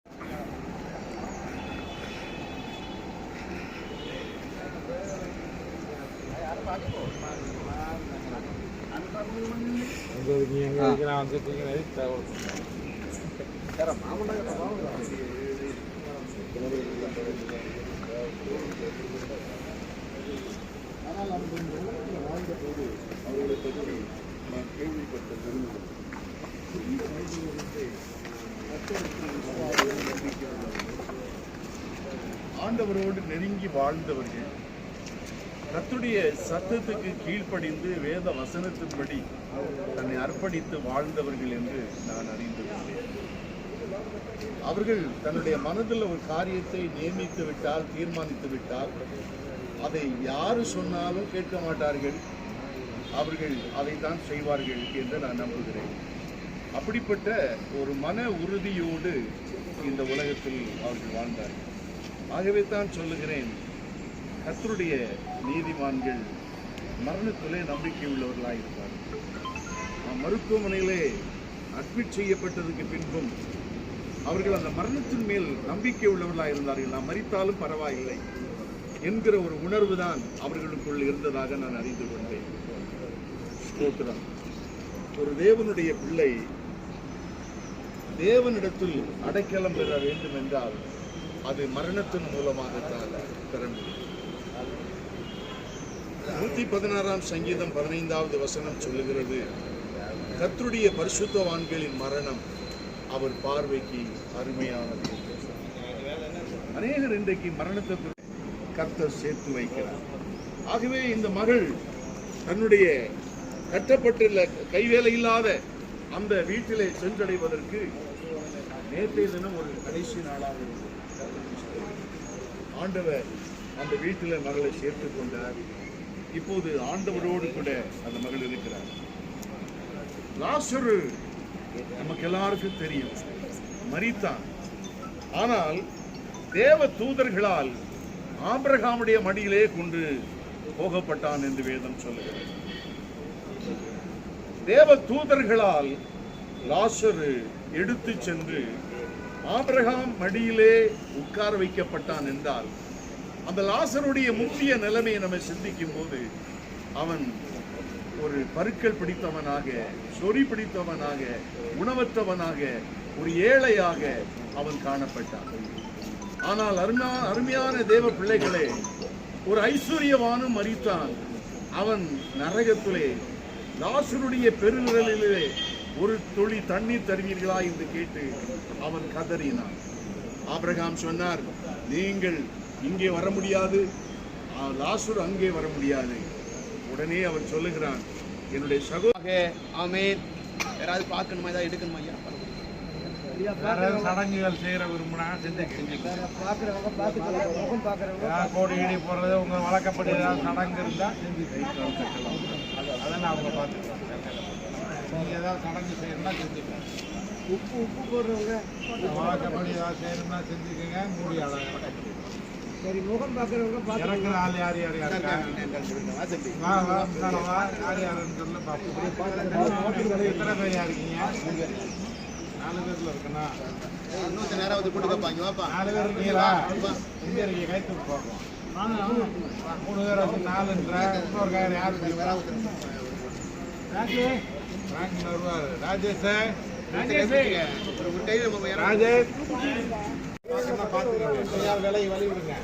ஆண்டவரோடு நெருங்கி வாழ்ந்தவர்கள், கர்த்தருடைய சத்தத்துக்கு கீழ்ப்படிந்து வேத வசனத்தின்படி தன்னை அர்ப்பணித்து வாழ்ந்தவர்கள் என்று நான் அறிந்து கொண்டேன். அவர்கள் தன்னுடைய மனதில் ஒரு காரியத்தை நியமித்து விட்டால், தீர்மானித்து விட்டால், அதை யாரு சொன்னாலும் கேட்க மாட்டார்கள். அவர்கள் அதைத்தான் செய்வார்கள் என்று நான் நம்புகிறேன். அப்படிப்பட்ட ஒரு மன உறுதியோடு இந்த உலகத்தில் அவர்கள் வாழ்ந்தார்கள். ஆகவே தான் சொல்லுகிறேன், கர்த்தருடைய நீதிமான்கள் மரணத்திலே நம்பிக்கை உள்ளவர்களாயிருப்பார்கள். மருத்துவமனையிலே அட்மிட் செய்யப்பட்டதுக்கு பின்பும் அவர்கள் அந்த மரணத்தின் மேல் நம்பிக்கை உள்ளவர்களாக இருந்தார்கள். நாம் மரித்தாலும் பரவாயில்லை என்கிற ஒரு உணர்வு தான் அவர்களுக்குள் இருந்ததாக நான் அறிந்து கொண்டேன். ஸ்தோத்திரம். ஒரு தேவனுடைய பிள்ளை தேவனிடத்தில் அடைக்கலம் பெற வேண்டும் என்றால் அது மரணத்தின் மூலமாகத்தான் பெற முடியும். 116 சங்கீதம் 15வது வசனம் சொல்லுகிறது, கர்த்தருடைய பரிசுத்தவான்களின் மரணம் அவர் பார்வைக்கு அருமையானது. அநேகர் இன்றைக்கு மரணத்தை கர்த்தர் சேர்த்து வைக்கிறார். ஆகவே இந்த மகள் தன்னுடைய கட்டப்பட்டுள்ள கைவேலை இல்லாத அந்த வீட்டிலே சென்றடைவதற்கு நேற்றைய தினம் ஒரு கடைசி நாளாக இருந்தது. ஆண்டவர் அந்த வீட்டில் மகளை சேர்த்து கொண்டார். இப்போது ஆண்டவரோடு கூட அந்த மகள் இருக்கிறார். லாசரு நமக்கு எல்லாருக்கும் தெரியும், மரித்தான். ஆனால் தேவ தூதர்களால் ஆபிரகாமுடைய மடியிலே கொண்டு போகப்பட்டான் என்று வேதம் சொல்லுகிறது. தேவ தூதர்களால் லாசரு எடுத்து சென்று ஆபிரகாம் மடியிலே உட்கார வைக்கப்பட்டான் என்றால், அந்த லாசருடைய முக்கிய நிலைமையை நம்ம சிந்திக்கும் போது அவன் ஒரு பருக்கள் பிடித்தவனாக, சொறி பிடித்தவனாக, உணவற்றவனாக, ஒரு ஏழையாக அவன் காணப்பட்டான். ஆனால் அருமையான தேவ பிள்ளைகளே, ஒரு ஐஸ்வர்யவானும் மரித்தான். அவன் நரகத்திலே லாசருடைய பெருநிழலிலே ஒரு துளி தண்ணீர் தருவீர்களா என்று கேட்டு அவன் கதறினான். ஆபிரகாம் சொன்னார், நீங்கள் இங்கே வர முடியாது, லாசரு அங்கே வர முடியாது. உடனே அவன் சொல்லுகிறான், என்னுடைய சகோதரர். ஆமென். யாராவது பார்க்கணுமா, ஏதாவது எடுக்கணுமா? சடங்குகள் செய்யற விரும்பினா கோடி இடி போடுறது உங்க வழக்கப்படி ஏதாவது சடங்கு இருந்தா செஞ்சு அதெல்லாம் அவங்க பார்த்துக்கலாம். நீங்க ஏதாவது சடங்கு செய்யணும்னா செஞ்சுக்கலாம். உப்பு போடுறவங்க வழக்கப்படி ஏதாவது செய்யணும்னா செஞ்சுக்கோங்க. மூடி அழகாக சரி, முகம் பார்க்குறவங்க இறக்குற ஆள் யார் யார் யார் யாருன்னு சொல்ல பார்ப்போம். எத்தனை பேர் இருக்கீங்க? 4 பேர்ல இருக்குண்ணா. 4 பேர் இருக்கீங்களா? எங்க இருக்கீங்க? கை தூக்கி பார்ப்போம். 3 பேர் வச்சு 4ன்ற இன்னொரு கார் யாரு வருவாரு? ராஜேஷ் பார்த்துக்கோங்க. வேலையை வழி விடுங்க.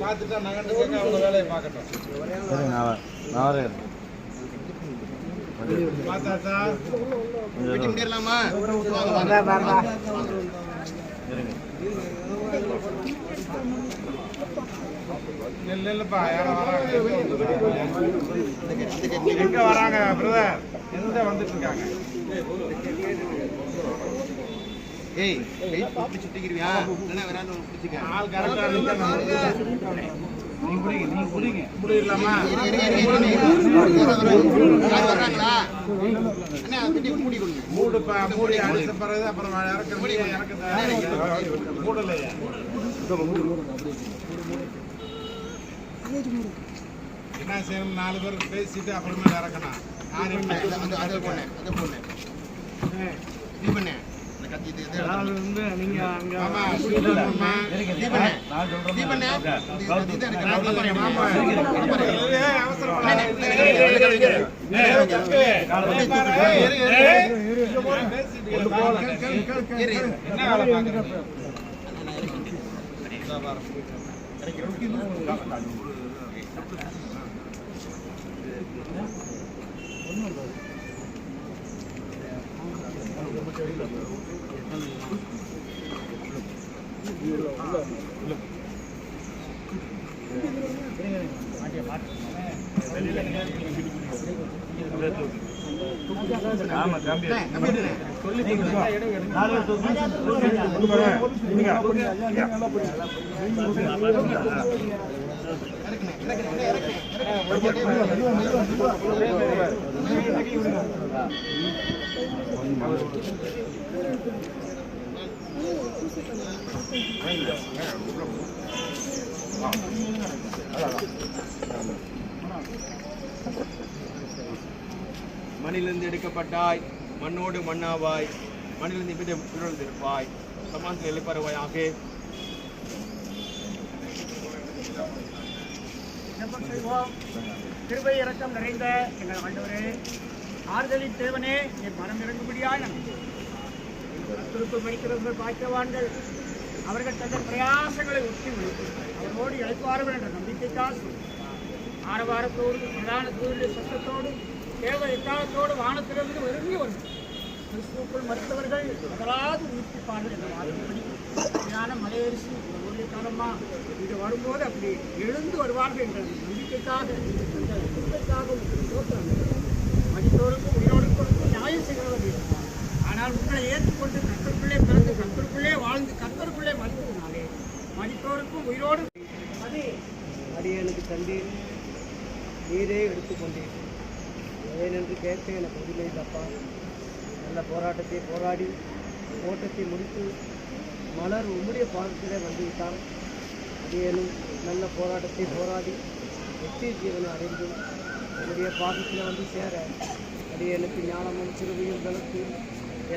பார்த்துட்டா நகண்டு கேட்க அவங்க வேலையை பார்க்கட்டும். பார்த்தாச்சா? இல்லப்பா, யாரும் வராங்க. எங்க வராங்க பிரதர்? எந்த வந்துட்டு இருக்காங்க? ஆள் கரெக்டா நீங்க குடிங்க. முடியலாமா? மூடி அடிச்ச பிறகு அப்புறம் எனக்கு மூடலையா? என்ன செய்யணும்? 4 பேர் பேசிட்டு அப்புறமே இறக்கணும். மண்ணிலிருந்து எடுக்கப்பட்டாய், மண்ணோடு மண்ணாவாய், மண்ணிலிருந்து இருப்பாய், சமானத்தில் எழுப்பருவாயாக. கிருபை இரக்கம் நிறைந்த எங்கள் ஆண்டவரே, ஆறுதலின் தேவனே, என் மனம் இறங்கும்படியாய் திருப்பி மணிக்கிறவர்கள் பாய்ச்சவான்கள் அவர்கள் தங்கள் பிரயாசங்களை ஒட்டி முடித்து அவரோடு இழைப்பார்கள் என்ற நம்பிக்கைக்கால் ஆரவாரத்தோடு பிரதானத்தோடு சத்தத்தோடு தேவ எக்காலத்தோடு வானத்திலிருந்து ஒருங்கி வரும் கிறிஸ்துவுக்குள் மருத்துவர்கள் முதலாவது உயிர்ப்பிப்பார்கள் என்ற வார்த்தைப்படி ஞான மலையரிசி ஒரு காலமா இங்கு வரும்போது அப்படி எழுந்து வருவார்கள் என்ற நம்பிக்கைக்காக மனிதோருக்கும் உயிரோடுக்கும் நியாயம் செய்கிறவர். ஆனால் உங்களை ஏற்றுக்கொண்டு கர்த்தருக்குள்ளே பிறந்து கர்த்தருக்குள்ளே வாழ்ந்து கர்த்தருக்குள்ளே மதித்ததினாலே மனிதோருக்கும் உயிரோடு அடியனுக்கு தந்தீர், நீரே எடுத்துக்கொண்டீர். ஏனென்று கேட்க எனக்கு பதிலே தப்பா. நல்ல போராட்டத்தை போராடி ஓட்டத்தை முடித்து மலர் உம்முடைய பாதத்திலே வந்துவிட்டால் அடியனும் நல்ல போராட்டத்தை போராடி வெற்றி ஜீவனை அடைந்து என்னுடைய பாதத்தில் வந்து சேர அடியனுக்கு ஞானமும் கிருபையும் பலத்தையும்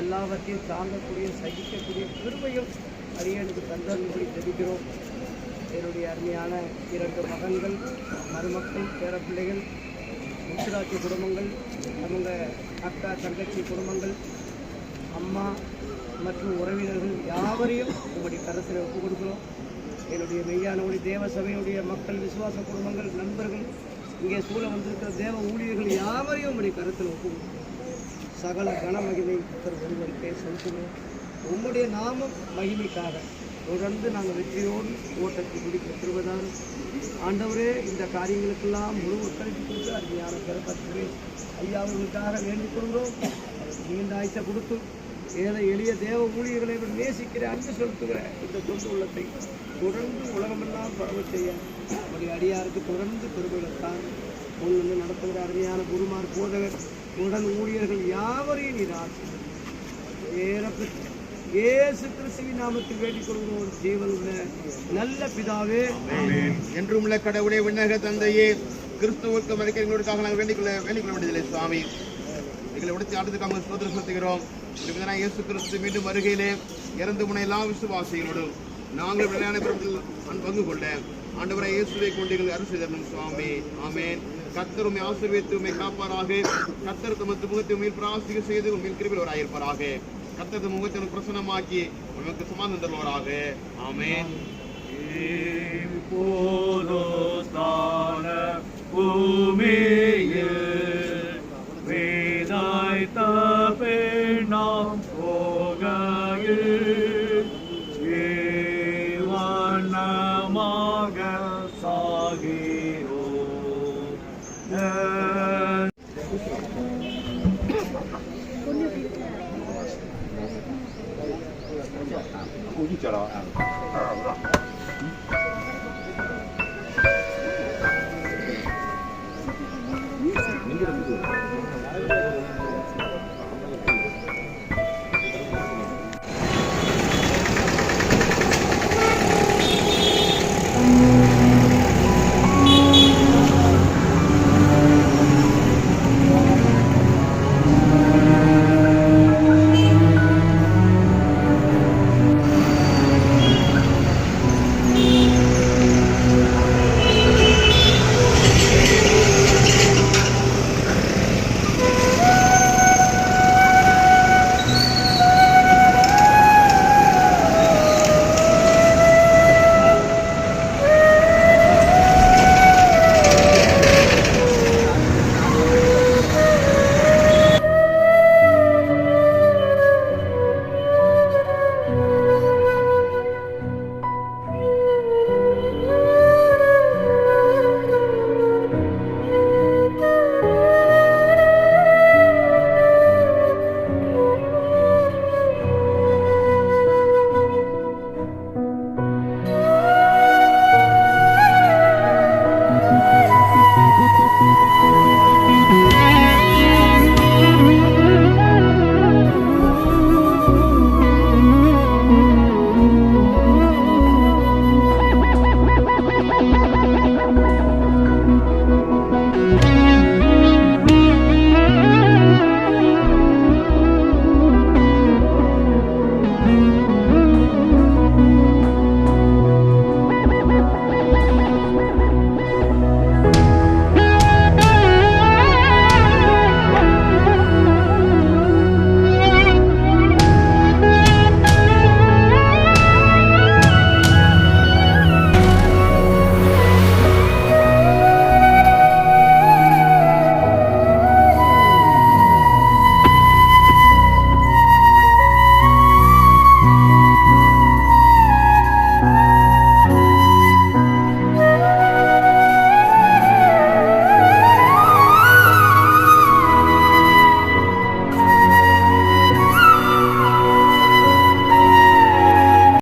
எல்லாவற்றையும் தாங்கக்கூடிய சகிக்கக்கூடிய கிருபையும் அடியனுக்கு தந்தரும்படி தெரிகிறோம். என்னுடைய அருமையான 2 மகன்கள், மருமக்கள், பேரப்பிள்ளைகள், முத்துராட்சி குடும்பங்கள், அவங்க அக்கா தங்கச்சி குடும்பங்கள், அம்மா மற்றும் உறவினர்கள் யாவரையும் உங்களுடைய கரத்தில் ஒப்புக் கொடுக்கிறோம். என்னுடைய மெய்யான ஒரு தேவ சபையுடைய மக்கள், விசுவாச குடும்பங்கள், நண்பர்கள், இங்கே சூழ வந்திருக்கிற தேவ ஊழியர்கள் யாவரையும் உங்களுடைய கரத்தில் ஒப்புக் கொடுக்கிறோம். சகல கன மகிமை ஒருவருக்கே செலுத்துகிறோம். உம்முடைய நாமம் மகிமைக்காக தொடர்ந்து நாங்கள் வெற்றியோடு ஓட்டத்தை முடிக்க திருவதால் ஆண்டவரே, இந்த காரியங்களுக்கெல்லாம் முழு ஒத்துழைப்பு கொடுத்து அருமையான பிறப்பத்திலே ஐயாவுக்காக வேண்டிக் கொள்கிறோம். நீண்ட ஆய்ச்சை கொடுத்து ஏழை எளிய தேவ ஊழியர்களை நேசிக்கிற அன்பு செலுத்துகிற இந்த தொண்டு உள்ளத்தை தொடர்ந்து உலகமெல்லாம் பரவ செய்ய நம்முடைய அடியாருக்கு தொடர்ந்து பெருமைகளால் முன்னின்று நடத்துகிற அருமையான குருமார், போதகர், உடன் ஊழியர்கள் யாவரையும் நீர் ஆசீர்வதியும். இயேசு கிறிஸ்துவின் நாமத்தில் வேண்டிக் கொள்கிறோம் ஜீவனுள்ள நல்ல பிதாவே. என்றும் உள்ள கடவுளே, விண்ணக தந்தையே, கிறிஸ்துவுக்கு மறைக்க எங்களுக்காக நாங்கள் வேண்டிக்கொள்ள வேண்டியதில்லை சுவாமி. எங்களை உடச்சி ஆட்டத்துக்காக சோதனை செலுத்துகிறோம். இயேசு கிறிஸ்து மீண்டும் வருகையிலே இறந்து முனை எல்லா விசுவாசிகளோடும் நாங்கள் விளையாட பங்கு கொள்ள ஆண்டவரை இயேசுவை கொண்டு எங்கள் அருள் செய்தரணும் சுவாமி. ஆமென். கர்த்தர் உம்மை ஆசீர்வதித்து உம்மை காப்பாராக. கர்த்தர் தமது முகத்தை உம்மில் பிரார்த்திக்க செய்து உம்மில் கிருபையுள்ளவராயிருப்பாராக. கர்த்தர் முகத்தை பிரசன்னமாக்கி உமக்கு சமாதானம் தருவாராக. ஆமென். பூமியில் வேதாய்த்த பெண்ணாம் போகையில் ஏவனமாக சாகிறோ. குடிச்சடா